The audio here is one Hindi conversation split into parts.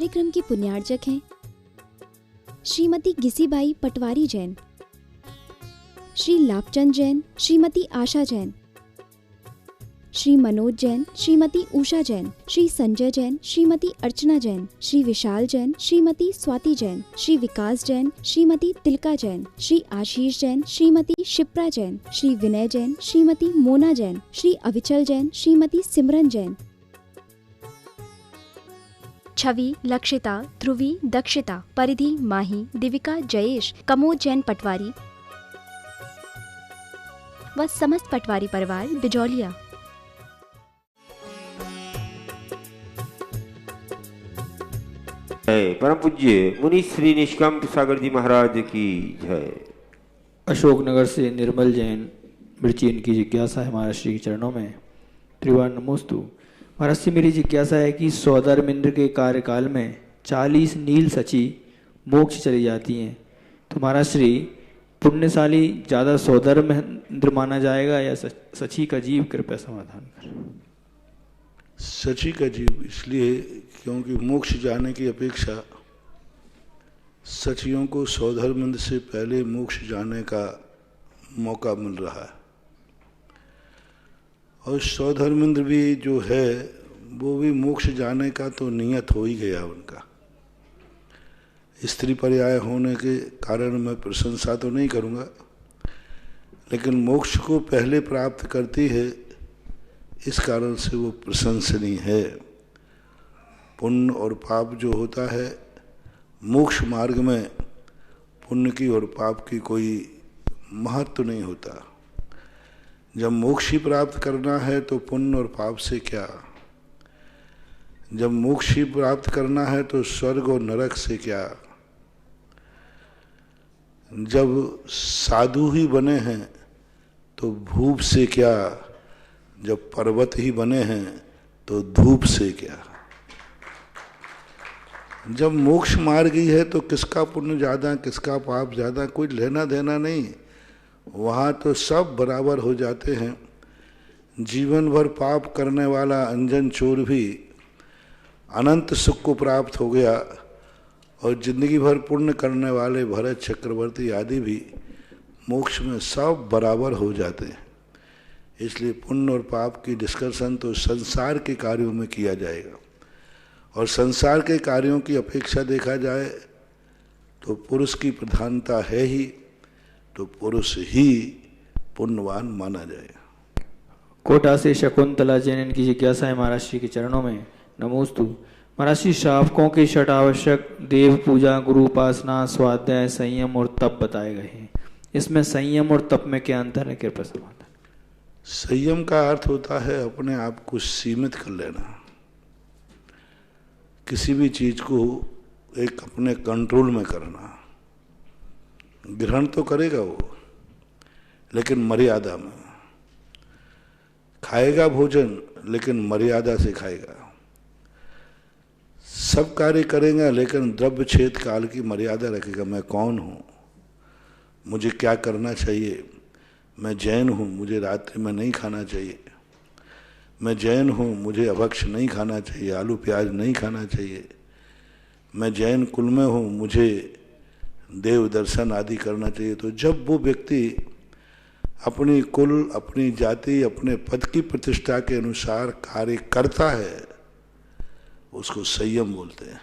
कार्यक्रम की पुण्यार्चक हैं श्रीमती गिसीबाई पटवारी जैन, श्री लाभचंद जैन, श्रीमती आशा जैन, श्री मनोज जैन, श्रीमती उषा जैन, श्री संजय जैन, श्रीमती अर्चना जैन, श्री विशाल जैन, श्रीमती स्वाति जैन, श्री विकास जैन, श्रीमती तिलका जैन, श्री आशीष जैन, श्रीमती शिप्रा जैन, श्री विनय जैन, श्रीमती मोना जैन, श्री अविचल जैन, श्रीमती सिमरन जैन, छवि, लक्षिता, ध्रुवी, दक्षिता, परिधि, माही, दिविका, जयेश, कमोद जैन पटवारी व समस्त पटवारी परिवार बिजौलिया। परम पूज्य मुनि श्री निष्काम सागर जी महाराज की जय। अशोकनगर से निर्मल जैन मिर्ची इनकी जिज्ञासा है महाराज श्री के चरणों में। त्रिवार नमोस्तु। महाराज से मेरी जिज्ञासा है कि सौधर्मेंद्र के कार्यकाल में 40 नील सची मोक्ष चली जाती हैं, तो महाराज श्री पुण्यशाली ज़्यादा सौधर्मेंद्र माना जाएगा या सची का जीव? कृपया समाधान कर। सची का जीव इसलिए क्योंकि मोक्ष जाने की अपेक्षा सचियों को सौधर्मेंद्र से पहले मोक्ष जाने का मौका मिल रहा है, और सौधर्मेंद्र भी जो है वो भी मोक्ष जाने का तो नियत हो ही गया उनका। स्त्री पर्याय होने के कारण मैं प्रशंसा तो नहीं करूँगा, लेकिन मोक्ष को पहले प्राप्त करती है इस कारण से वो प्रशंसनीय है। पुण्य और पाप जो होता है मोक्ष मार्ग में, पुण्य की और पाप की कोई महत्व नहीं होता। जब मोक्ष ही प्राप्त करना है तो पुण्य और पाप से क्या, जब मोक्ष ही प्राप्त करना है तो स्वर्ग और नरक से क्या। जब साधु ही बने हैं तो भूप से क्या, जब पर्वत ही बने हैं तो धूप से क्या। जब मोक्ष मार्ग ही है तो किसका पुण्य ज़्यादा किसका पाप ज़्यादा कोई लेना देना नहीं, वहाँ तो सब बराबर हो जाते हैं। जीवन भर पाप करने वाला अंजन चोर भी अनंत सुख को प्राप्त हो गया, और जिंदगी भर पुण्य करने वाले भरत चक्रवर्ती आदि भी मोक्ष में सब बराबर हो जाते हैं। इसलिए पुण्य और पाप की डिस्कशन तो संसार के कार्यों में किया जाएगा, और संसार के कार्यों की अपेक्षा देखा जाए तो पुरुष की प्रधानता है ही, तो पुरुष ही पुण्यवान माना जाएगा। कोटा से शकुंतला जैन इनकी जिज्ञासा है महाराज श्री के चरणों में। नमोस्तु। महाराज श्री श्रावकों के षट आवश्यक देव पूजा, गुरु उपासना, स्वाध्याय, संयम और तप बताए गए हैं। इसमें संयम और तप में क्या अंतर है? कृपया समाधान। संयम का अर्थ होता है अपने आप को सीमित कर लेना, किसी भी चीज को एक अपने कंट्रोल में करना। ग्रहण तो करेगा वो, लेकिन मर्यादा में खाएगा भोजन, लेकिन मर्यादा से खाएगा। सब कार्य करेगा लेकिन द्रव्य छेद काल की मर्यादा रखेगा। मैं कौन हूँ, मुझे क्या करना चाहिए। मैं जैन हूँ, मुझे रात्रि में नहीं खाना चाहिए। मैं जैन हूँ, मुझे अभक्ष नहीं खाना चाहिए, आलू प्याज नहीं खाना चाहिए। मैं जैन कुल में हूँ, मुझे देव दर्शन आदि करना चाहिए। तो जब वो व्यक्ति अपनी कुल, अपनी जाति, अपने पद की प्रतिष्ठा के अनुसार कार्य करता है, उसको संयम बोलते हैं।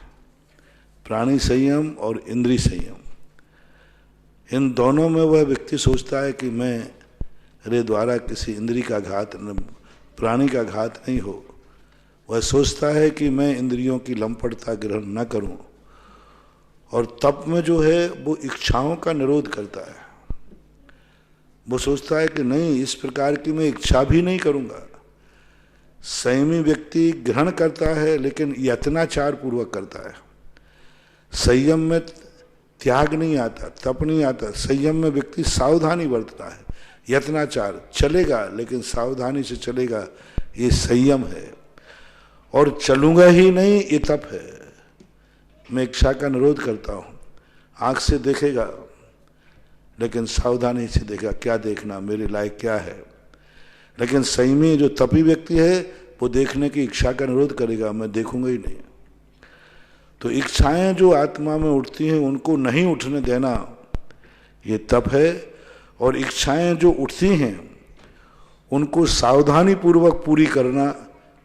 प्राणी संयम और इंद्रिय संयम, इन दोनों में वह व्यक्ति सोचता है कि मेरे द्वारा किसी इंद्रिय का घात, प्राणी का घात नहीं हो। वह सोचता है कि मैं इंद्रियों की लंपटता ग्रहण न करूं। और तप में जो है वो इच्छाओं का निरोध करता है। वो सोचता है कि नहीं, इस प्रकार की मैं इच्छा भी नहीं करूंगा। संयमी व्यक्ति ग्रहण करता है लेकिन यत्नाचार पूर्वक करता है। संयम में त्याग नहीं आता, तप नहीं आता। संयम में व्यक्ति सावधानी बरतता है। यत्नाचार चलेगा लेकिन सावधानी से चलेगा, ये संयम है। और चलूंगा ही नहीं, ये तप है। मैं इच्छा का निरोध करता हूँ। आँख से देखेगा लेकिन सावधानी से देखेगा, क्या देखना, मेरे लायक क्या है। लेकिन संयमी जो तपी व्यक्ति है वो देखने की इच्छा का निरोध करेगा, मैं देखूंगा ही नहीं। तो इच्छाएं जो आत्मा में उठती हैं उनको नहीं उठने देना ये तप है, और इच्छाएं जो उठती हैं उनको सावधानी पूर्वक पूरी करना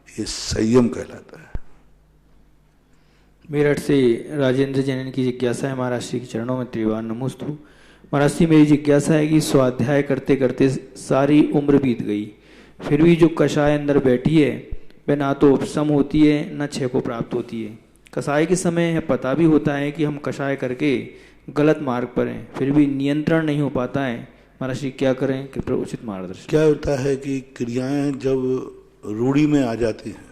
ये संयम कहलाता है। मेरठ से राजेंद्र जैन की जिज्ञासा है महाराज श्री के चरणों में त्रिवान नमोस्तु। महाराज जी मेरी जिज्ञासा है कि स्वाध्याय करते करते सारी उम्र बीत गई, फिर भी जो कषाय अंदर बैठी है वह ना तो उपशम होती है न क्षय को प्राप्त होती है। कषाय के समय पता भी होता है कि हम कषाय करके गलत मार्ग पर हैं, फिर भी नियंत्रण नहीं हो पाता है। महाराज जी क्या करें, कृपया उचित मार्गदर्शन। क्या होता है कि क्रियाएं जब रूढ़ी में आ जाती हैं,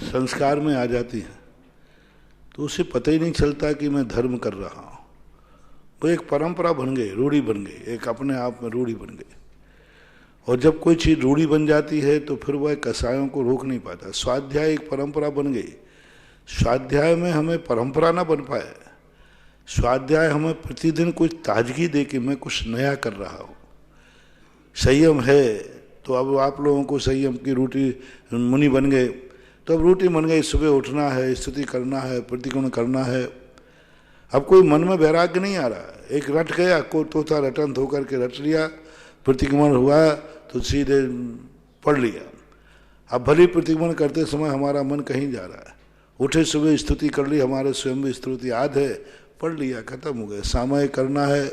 संस्कार में आ जाती हैं, तो उसे पता ही नहीं चलता कि मैं धर्म कर रहा हूँ। वो एक परंपरा बन गई, रूढ़ी बन गई, एक अपने आप में रूढ़ी बन गई। और जब कोई चीज़ रूढ़ी बन जाती है तो फिर वह कसायों को रोक नहीं पाता। स्वाध्याय एक परंपरा बन गई। स्वाध्याय में हमें परंपरा ना बन पाए, स्वाध्याय हमें प्रतिदिन कुछ ताजगी दे कि मैं कुछ नया कर रहा हूँ। संयम है तो अब आप लोगों को संयम की रूटी मुनि बन गए, तो अब रूटी बन गई, सुबह उठना है, स्तुति करना है, प्रतिगुण करना है। अब कोई मन में वैराग्य नहीं आ रहा, एक रट गया, को तोता रटन धोकर के रट लिया, प्रतिगमन हुआ तो सीधे पढ़ लिया। अब भले प्रतिगमन करते समय हमारा मन कहीं जा रहा है, उठे सुबह स्तुति कर ली, हमारे स्वयं भी स्तुति याद है, पढ़ लिया, खत्म हो गया। सामयिक करना है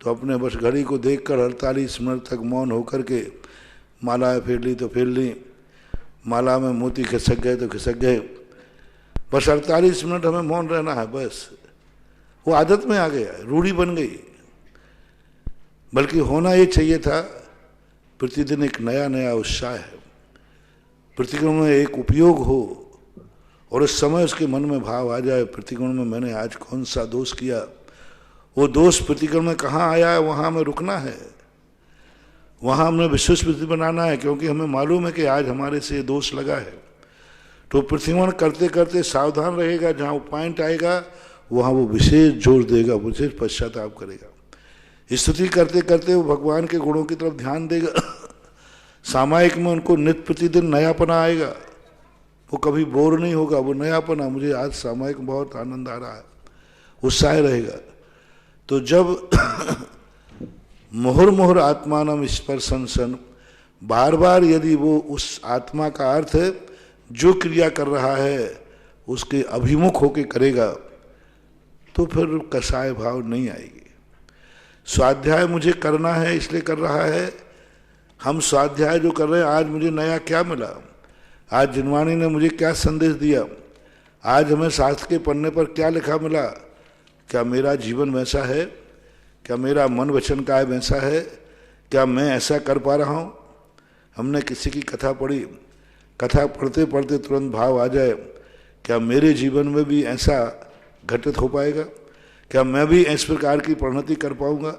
तो अपने बस घड़ी को देखकर 48 मिनट तक मौन होकर के मालाएं फेर ली तो फेर ली, माला में मोती खिसक गए तो खिसक गए, बस 48 मिनट हमें मौन रहना है, बस वो आदत में आ गया, रूढ़ी बन गई। बल्कि होना ये चाहिए था प्रतिदिन एक नया नया उत्साह है, प्रतिगुण में एक उपयोग हो और उस समय उसके मन में भाव आ जाए, प्रतिगुण में मैंने आज कौन सा दोष किया, वो दोष प्रतिगुण में कहाँ आया है वहाँ हमें रुकना है, वहाँ हमें विश्वस्मृति बनाना है, क्योंकि हमें मालूम है कि आज हमारे से दोष लगा है। तो प्रतिगुण करते करते सावधान रहेगा, जहाँ वो पॉइंट आएगा वहाँ वो विशेष जोर देगा, विशेष पश्चाताप करेगा। स्तुति करते करते वो भगवान के गुणों की तरफ ध्यान देगा। सामायिक में उनको नित्य प्रतिदिन नयापना आएगा, वो कभी बोर नहीं होगा, वो नयापना, मुझे आज सामायिक बहुत आनंद आ रहा है, उत्साह रहेगा। तो जब मुहुर्मुहुर आत्मानम स्पर्शन सन, बार बार यदि वो उस आत्मा का अर्थ जो क्रिया कर रहा है उसके अभिमुख होके करेगा तो फिर कसाय भाव नहीं आएगी। स्वाध्याय मुझे करना है इसलिए कर रहा है, हम स्वाध्याय जो कर रहे हैं, आज मुझे नया क्या मिला, आज जिनवाणी ने मुझे क्या संदेश दिया, आज हमें शास्त्र के पन्ने पर क्या लिखा मिला, क्या मेरा जीवन वैसा है, क्या मेरा मन वचन काय वैसा है, क्या मैं ऐसा कर पा रहा हूँ। हमने किसी की कथा पढ़ी, कथा पढ़ते पढ़ते तुरंत भाव आ जाए, क्या मेरे जीवन में भी ऐसा घटित हो पाएगा, क्या मैं भी इस प्रकार की परिणति कर पाऊंगा।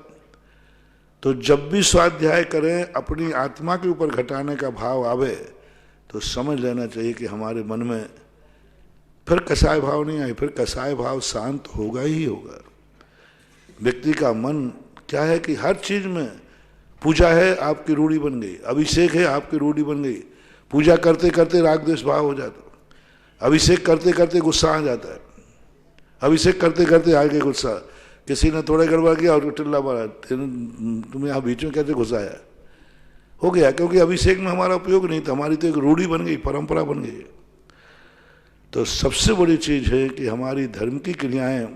तो जब भी स्वाध्याय करें, अपनी आत्मा के ऊपर घटाने का भाव आवे तो समझ लेना चाहिए कि हमारे मन में फिर कसाय भाव नहीं आए, फिर कसाय भाव शांत होगा ही होगा। व्यक्ति का मन क्या है कि हर चीज में पूजा है आपकी रूढ़ी बन गई, अभिषेक है आपकी रूढ़ी बन गई, पूजा करते करते राग द्वेष भाव हो जाता, अभिषेक करते करते गुस्सा आ जाता है, अभिषेक करते करते आगे गुस्सा, किसी ने थोड़ा गड़बड़ किया और टिल्ला मारा, तुम्हें यहाँ बीच में कैसे घुसाया, हो गया, क्योंकि अभिषेक में हमारा उपयोग नहीं था, हमारी तो एक रूढ़ी बन गई, परंपरा बन गई। तो सबसे बड़ी चीज है कि हमारी धर्म की क्रियाएं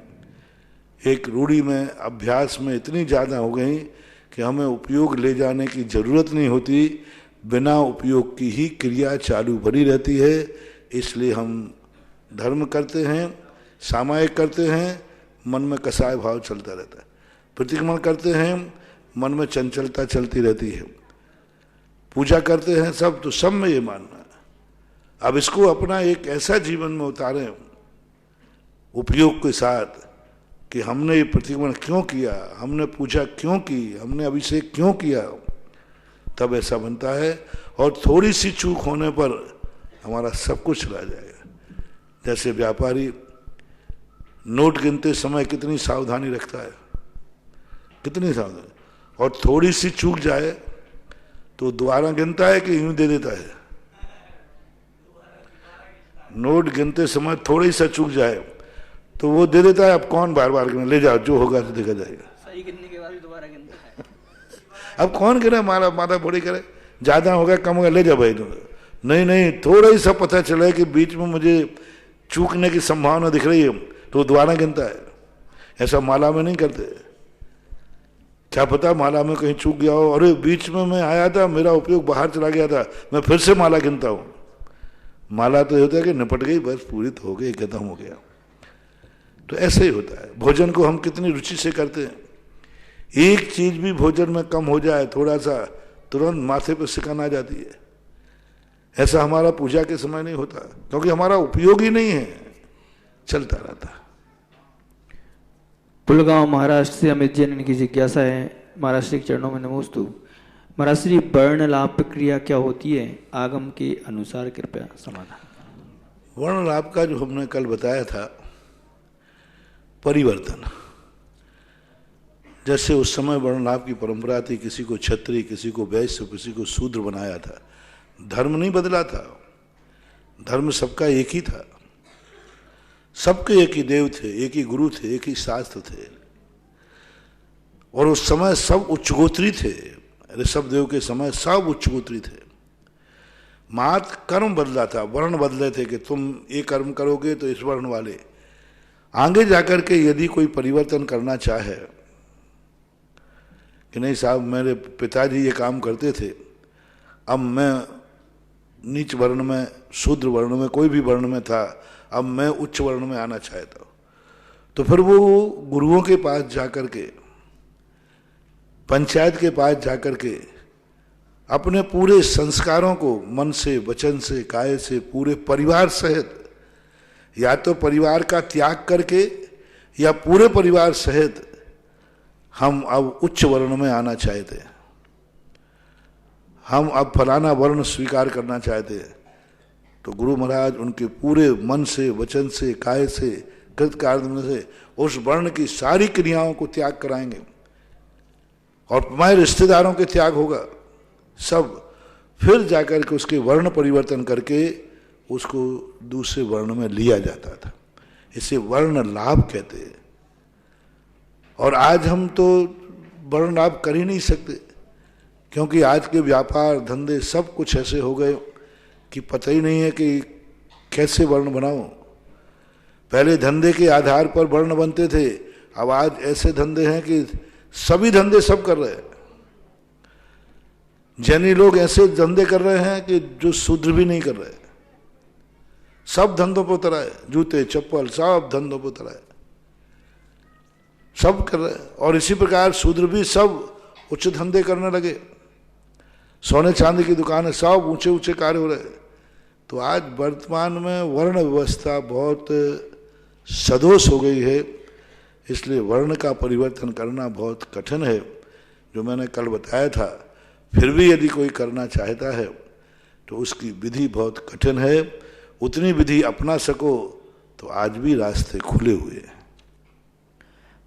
एक रूढ़ी में, अभ्यास में इतनी ज़्यादा हो गई कि हमें उपयोग ले जाने की जरूरत नहीं होती, बिना उपयोग की ही क्रिया चालू बनी रहती है। इसलिए हम धर्म करते हैं, सामायिक करते हैं, मन में कसाय भाव चलता रहता है, प्रतिक्रमण करते हैं, मन में चंचलता चलती रहती है, पूजा करते हैं सब, तो सब में ये मानना है। अब इसको अपना एक ऐसा जीवन में उतारें उपयोग के साथ कि हमने ये प्रतिक्रमण क्यों किया, हमने पूजा क्यों की, हमने अभिषेक क्यों किया, तब ऐसा बनता है। और थोड़ी सी चूक होने पर हमारा सब कुछ चला जाएगा। जैसे व्यापारी नोट गिनते समय कितनी सावधानी रखता है, कितनी सावधानी, और थोड़ी सी चूक जाए तो दोबारा गिनता है कि यूं दे देता है, नोट गिनते समय थोड़ी सा चूक जाए तो वो दे देता है, अब कौन बार बार गिने, ले जाओ जो होगा तो देखा जाएगा। सही गिनने के बाद भी दोबारा गिनता है। अब कौन गिने, मारा माथा फोड़ी करे, ज्यादा होगा कम होगा ले जाओ भाई तुम। नहीं नहीं, थोड़ा ही सा पता चला कि बीच में मुझे चूकने की संभावना दिख रही है तो दोबारा गिनता है। ऐसा माला में नहीं करते। क्या पता माला में कहीं चूक गया हो, अरे बीच में मैं आया था, मेरा उपयोग बाहर चला गया था, मैं फिर से माला गिनता हूं। माला तो होता है कि निपट गई, बस पूरी तो हो गई, खत्म हो गया। तो ऐसे ही होता है। भोजन को हम कितनी रुचि से करते हैं, एक चीज भी भोजन में कम हो जाए थोड़ा सा, तुरंत माथे पर सिकन आ जाती है। ऐसा हमारा पूजा के समय नहीं होता, क्योंकि हमारा उपयोग ही नहीं है, चलता रहता है। पुलगांव महाराष्ट्र से अमित जैन, इनकी जिज्ञासा है, महाराष्ट्र के चरणों में नमोस्तु। महाराज श्री, वर्ण लाभ प्रक्रिया क्या होती है, आगम के अनुसार कृपया समाधान। वर्ण लाभ का जो हमने कल बताया था, परिवर्तन। जैसे उस समय वर्ण लाभ की परंपरा थी, किसी को क्षत्रिय, किसी को वैश्य, किसी को शूद्र बनाया था। धर्म नहीं बदला था, धर्म सबका एक ही था, सबके एक ही देव थे, एक ही गुरु थे, एक ही शास्त्र थे। और उस समय सब उच्चगोत्री थे, ऋषभदेव के समय सब उच्चगोत्री थे। मात्र कर्म बदला था, वर्ण बदले थे कि तुम ये कर्म करोगे तो इस वर्ण वाले। आगे जाकर के यदि कोई परिवर्तन करना चाहे कि नहीं साहब मेरे पिताजी ये काम करते थे, अब मैं नीच वर्ण में, शूद्र वर्ण में, कोई भी वर्ण में था, अब मैं उच्च वर्ण में आना चाहता हूं, तो फिर वो गुरुओं के पास जाकर के, पंचायत के पास जाकर के अपने पूरे संस्कारों को मन से, वचन से, काया से, पूरे परिवार सहित, या तो परिवार का त्याग करके या पूरे परिवार सहित हम अब उच्च वर्ण में आना चाहते हैं, हम अब फलाना वर्ण स्वीकार करना चाहते हैं। तो गुरु महाराज उनके पूरे मन से, वचन से, काया से, कृतकार्य से उस वर्ण की सारी क्रियाओं को त्याग कराएंगे, और हमारे रिश्तेदारों के त्याग होगा सब, फिर जाकर के उसके वर्ण परिवर्तन करके उसको दूसरे वर्ण में लिया जाता था। इसे वर्ण लाभ कहते हैं। और आज हम तो वर्ण लाभ कर ही नहीं सकते, क्योंकि आज के व्यापार धंधे सब कुछ ऐसे हो गए कि पता ही नहीं है कि कैसे वर्ण बनाओ। पहले धंधे के आधार पर वर्ण बनते थे, अब आज ऐसे धंधे हैं कि सभी धंधे सब कर रहे हैं। जैनी लोग ऐसे धंधे कर रहे हैं कि जो शूद्र भी नहीं कर रहे, सब धंधों पर उतर आए, जूते चप्पल सब धंधों पर उतर आए, सब कर रहे हैं। और इसी प्रकार शूद्र भी सब उच्च धंधे करने लगे, सोने चांदी की दुकानें सब ऊंचे ऊंचे कार्य हो रहे। तो आज वर्तमान में वर्ण व्यवस्था बहुत सदोष हो गई है, इसलिए वर्ण का परिवर्तन करना बहुत कठिन है, जो मैंने कल बताया था। फिर भी यदि कोई करना चाहता है तो उसकी विधि बहुत कठिन है, उतनी विधि अपना सको तो आज भी रास्ते खुले हुए हैं।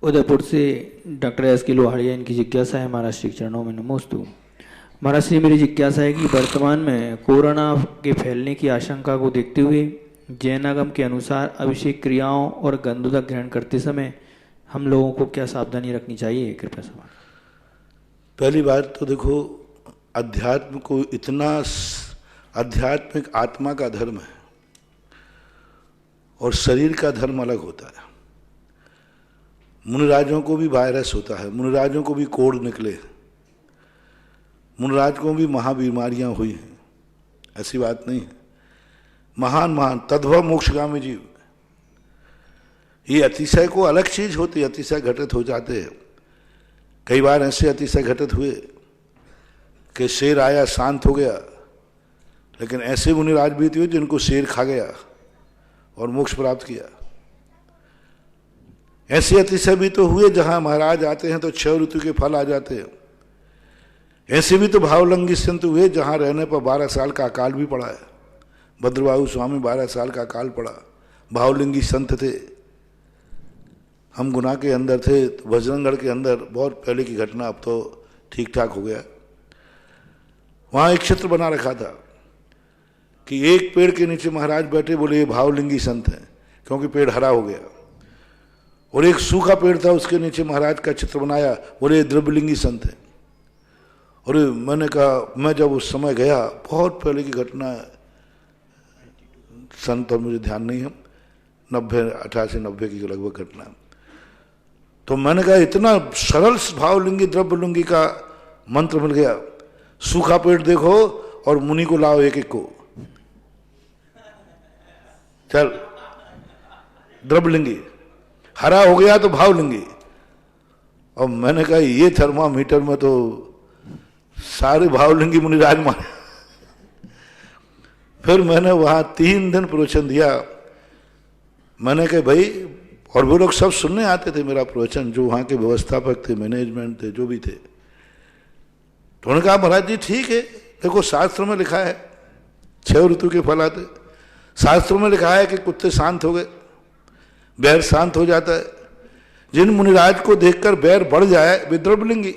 उदयपुर से डॉक्टर एस के लोहाड़िया, इनकी जिज्ञासा है, महाराज श्री चरणों में नमोस्तु। महाराज श्री, मेरी जिज्ञासा है कि वर्तमान में कोरोना के फैलने की आशंका को देखते हुए जैनागम के अनुसार अभिषेक क्रियाओं और गंधोदक ग्रहण करते समय हम लोगों को क्या सावधानी रखनी चाहिए, कृपया सवाल। पहली बात तो देखो, अध्यात्म को इतना, आध्यात्मिक आत्मा का धर्म है और शरीर का धर्म अलग होता है। मुनिराजों को भी वायरस होता है, मुनिराजों को भी कोढ़ निकले, मुनिराज को भी महाबीमारियां हुई हैं, ऐसी बात नहीं है। महान महान तद्भव मोक्षगामी जीव, ये अतिशय को अलग चीज होती है, अतिशय घटित हो जाते हैं। कई बार ऐसे अतिशय घटित हुए कि शेर आया शांत हो गया, लेकिन ऐसे मुनिराज भी थे जिनको शेर खा गया और मोक्ष प्राप्त किया। ऐसे अतिशय भी तो हुए जहां महाराज आते हैं तो 6 ऋतु के फल आ जाते हैं। ऐसे भी तो भावलंगी संत हुए जहां रहने पर 12 साल का अकाल भी पड़ा है। भद्रबाहु स्वामी 12 साल का अकाल पड़ा, भावलिंगी संत थे। हम गुना के अंदर थे तो बजरंगगढ़ के अंदर, बहुत पहले की घटना, अब तो ठीक ठाक हो गया। वहां एक क्षेत्र बना रखा था, कि एक पेड़ के नीचे महाराज बैठे, बोले ये भावलिंगी संत हैं क्योंकि पेड़ हरा हो गया। और एक सूखा पेड़ था, उसके नीचे महाराज का चित्र बनाया, बोले ये द्रव्यलिंगी संत हैं। और मैंने कहा, मैं जब उस समय गया, बहुत पहले की घटना है, सन तो मुझे ध्यान नहीं है, 88-90 की लगभग घटना। तो मैंने कहा इतना सरल भावलिंगी द्रव्यलिंगी का मंत्र मिल गया। सूखा पेड़ देखो और मुनि को लाओ एक एक को, चल द्रव्यलिंगी, हरा हो गया तो भावलिंगी। और मैंने कहा ये थर्मामीटर में तो सारे भावलिंगी मुनि राजमान। फिर मैंने वहां 3 दिन प्रवचन दिया। मैंने कहा भाई, और वो लोग सब सुनने आते थे मेरा प्रवचन, जो वहां के व्यवस्थापक थे, मैनेजमेंट थे, जो भी थे। तो उन्होंने कहा महाराज जी ठीक है, देखो शास्त्र में लिखा है 6 ऋतु के फल आते, शास्त्रों में लिखा है कि कुत्ते शांत हो गए, बैर शांत हो जाता है। जिन मुनिराज को देखकर बैर बढ़ जाए वे द्रव्यलिंगी,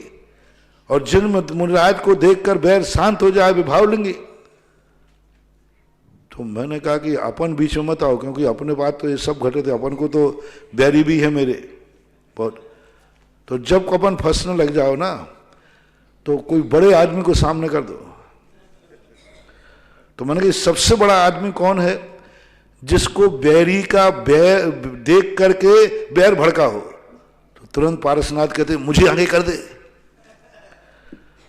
और जिन मुनिराज को देखकर बैर शांत हो जाए वे भावलिंगी। तो मैंने कहा कि अपन बीच में मत आओ, क्योंकि अपने बात तो ये सब घटे थे, अपन को तो बैरी भी है मेरे बहुत। तो जब अपन फंसने लग जाओ ना, तो कोई बड़े आदमी को सामने कर दो। तो मैंने कहा सबसे बड़ा आदमी कौन है, जिसको बैरी का बैर देख करके बैर भड़का हो। तो तुरंत पारसनाथ कहते मुझे आगे कर दे।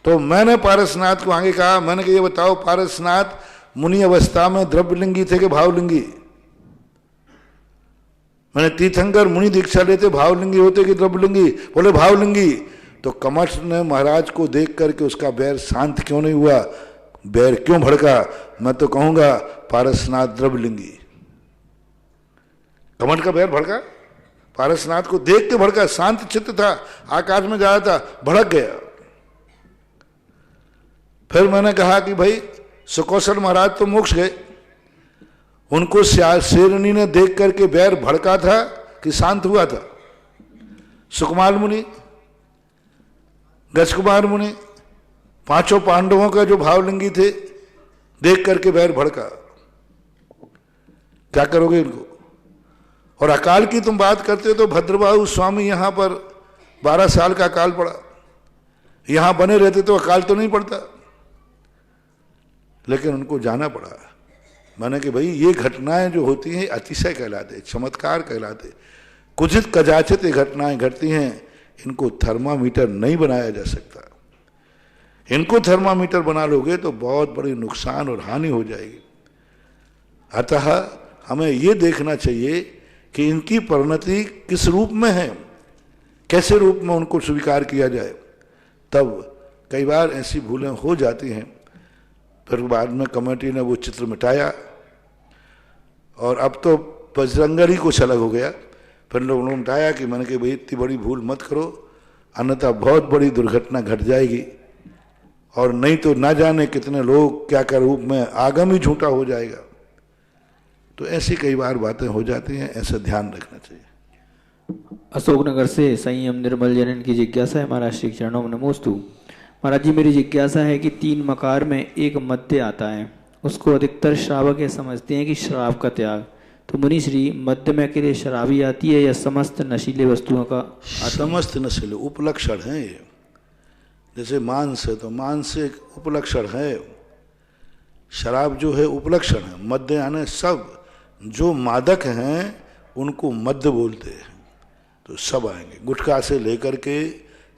तो मैंने पारसनाथ को आगे कहा, मैंने कहा ये बताओ पारसनाथ, मुनि अवस्था में द्रव्यलिंगी थे कि भावलिंगी? मैंने तीर्थंकर मुनि दीक्षा लेते भावलिंगी होते कि द्रव्यलिंगी? बोले भावलिंगी। तो कमठ ने महाराज को देख करके उसका बैर शांत क्यों नहीं हुआ, बैर क्यों भड़का? मैं तो कहूंगा पारसनाथ द्रव्यलिंगी। कमठ का बैर भड़का, पारसनाथ को देख के भड़का, शांत चित्त था, आकाश में जा रहा था, भड़क गया। फिर मैंने कहा कि भाई सुकौशल महाराज तो मोक्ष गए, उनको शेरनी ने देख करके बैर भड़का था कि शांत हुआ था? सुकुमार मुनि, गजकुमार मुनि, 5 पांडवों का जो भावलिंगी थे, देख करके बैर भड़का। क्या करोगे इनको? और अकाल की तुम बात करते हो तो भद्रबाहु स्वामी यहां पर 12 साल का अकाल पड़ा, यहां बने रहते तो अकाल तो नहीं पड़ता, लेकिन उनको जाना पड़ा। मैंने कि भाई ये घटनाएं जो होती हैं अतिशय कहलाते, चमत्कार कहलाते, कुछ कदाचित ये घटनाएं घटती हैं, इनको थर्मामीटर नहीं बनाया जा सकता। इनको थर्मामीटर बना लोगे तो बहुत बड़ी नुकसान और हानि हो जाएगी। अतः हमें ये देखना चाहिए कि इनकी परिणति किस रूप में है, कैसे रूप में उनको स्वीकार किया जाए। तब कई बार ऐसी भूलें हो जाती हैं। फिर बाद में कमेटी ने वो चित्र मिटाया और अब तो बजरंगबली कुछ अलग हो गया। फिर लोगों ने मिटाया कि मैंने कहा भाई इतनी बड़ी भूल मत करो, अन्यथा बहुत बड़ी दुर्घटना घट जाएगी, और नहीं तो ना जाने कितने लोग क्या क्या रूप में आगम ही झूठा हो जाएगा। तो ऐसी कई बार बातें हो जाती हैं, ऐसा ध्यान रखना चाहिए। अशोकनगर से संयम निर्मल जैन की जिज्ञासा है, महाराज श्री चरणों में नमोस्तु। महाराज जी मेरी जिज्ञासा है कि 3 मकार में एक मध्य आता है, उसको अधिकतर श्रावक समझते हैं कि शराब का त्याग। तो मुनि श्री, मध्य में अकेले शराबी आती है या समस्त नशीले वस्तुओं का? समस्त नशीले उपलक्षण है ये। जैसे मांस है तो मांस एक उपलक्षण है, शराब जो है उपलक्षण है। मध्य यानी सब जो मादक हैं उनको मध्य बोलते हैं। तो सब आएंगे, गुटखा से लेकर के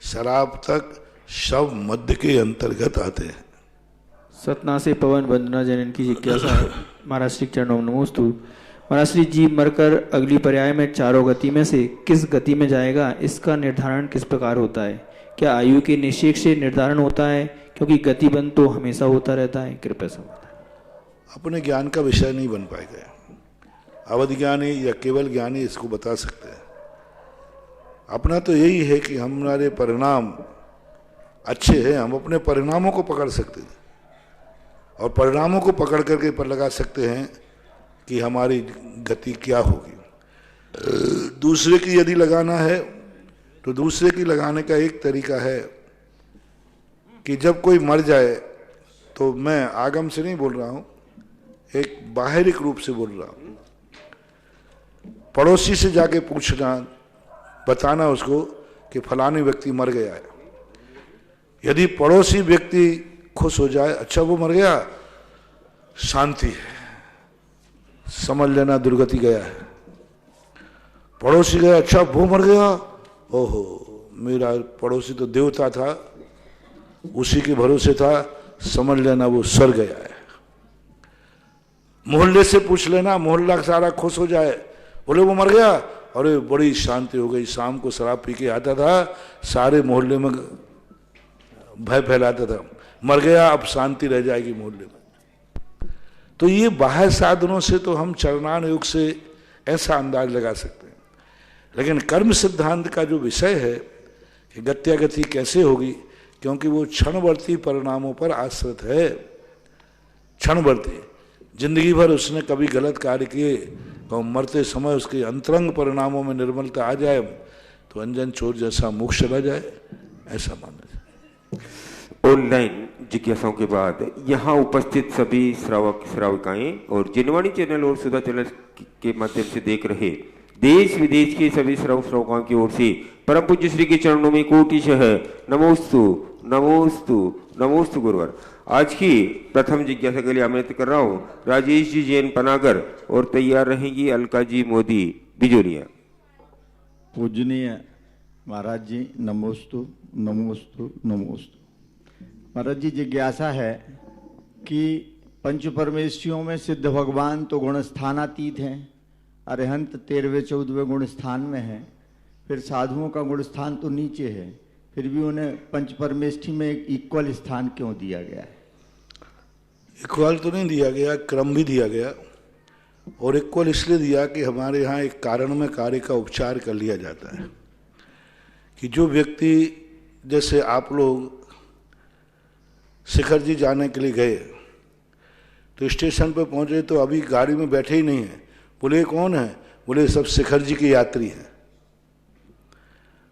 शराब तक सब मध्य के अंतर्गत आते हैं। सतना से पवन वंदना जैन की जिज्ञासा है, महाराज श्री चरणों में नमोस्तु। महाराज श्री, जीव मरकर अगली पर्याय में चारों गति में से किस गति में जाएगा, इसका निर्धारण किस प्रकार होता है? क्या आयु के निश्चय से निर्धारण होता है, क्योंकि गतिबंध तो हमेशा होता रहता है? कृपया समझाएं। अपने ज्ञान का विषय नहीं बन पाएगा। अवधि ज्ञानी या केवल ज्ञानी इसको बता सकते हैं। अपना तो यही है कि हमारे परिणाम अच्छे हैं, हम अपने परिणामों को पकड़ सकते हैं और परिणामों को पकड़ करके पर लगा सकते हैं कि हमारी गति क्या होगी। दूसरे की यदि लगाना है तो दूसरे की लगाने का एक तरीका है कि जब कोई मर जाए, तो मैं आगम से नहीं बोल रहा हूँ, एक बाहरिक रूप से बोल रहा हूं। पड़ोसी से जाके पूछना, बताना उसको कि फलाने व्यक्ति मर गया है। यदि पड़ोसी व्यक्ति खुश हो जाए, अच्छा वो मर गया, शांति है, समझ लेना दुर्गति गया है। पड़ोसी गया, अच्छा वो मर गया, ओहो मेरा पड़ोसी तो देवता था, उसी के भरोसे था, समझ लेना वो सर गया है। मोहल्ले से पूछ लेना, मोहल्ला सारा खुश हो जाए, बोले वो मर गया, अरे बड़ी शांति हो गई, शाम को शराब पी के आता था, सारे मोहल्ले में भय फैलाता था, मर गया, अब शांति रह जाएगी मोहल्ले में। तो ये बाह्य साधनों से तो हम चरणान योग से ऐसा अंदाज लगा सकते हैं, लेकिन कर्म सिद्धांत का जो विषय है कि गत्यागति कैसे होगी, क्योंकि वो क्षणवर्ती परिणामों पर आश्रित है। क्षणवर्ती, जिंदगी भर उसने कभी गलत कार्य किए, तो मरते समय उसके अंतरंग परिणामों में निर्मलता आ जाए तो अंजन चोर जैसा मोक्ष चला जाए, ऐसा माना जाए। ऑनलाइन जिज्ञासाओं के बाद यहाँ उपस्थित सभी श्रावक श्राविकाएं और जिनवाणी चैनल और सुधा चैनल के माध्यम से देख रहे देश विदेश के सभी श्रावक श्राविकाओं की ओर से परम पूज्य श्री के चरणों में कोटिशः नमोस्तु नमोस्तु नमोस्तु गुरुवर। आज की प्रथम जिज्ञासा के लिए आमंत्रित कर रहा हूँ राजेश जी जैन पनागर और तैयार रहेंगी अलका जी मोदी बिजोलिया। पूजनीय महाराज जी नमोस्तु नमोस्तु नमोस्तु। महाराज जी जिज्ञासा है कि पंच परमेश्वरियों में सिद्ध भगवान तो गुण स्थानातीत हैं, अरिहंत 13वें 14वें गुण स्थान में है, फिर साधुओं का गुण स्थान तो नीचे है, फिर भी उन्हें पंच परमेष्ठी में एक इक्वल स्थान क्यों दिया गया है? इक्वल तो नहीं दिया गया, क्रम भी दिया गया, और इक्वल इसलिए दिया कि हमारे यहाँ एक कारण में कार्य का उपचार कर लिया जाता है कि जो व्यक्ति, जैसे आप लोग शिखर जी जाने के लिए गए तो स्टेशन पर पहुंचे तो अभी गाड़ी में बैठे ही नहीं है, बोले कौन है, बोले सब शिखर जी के यात्री हैं।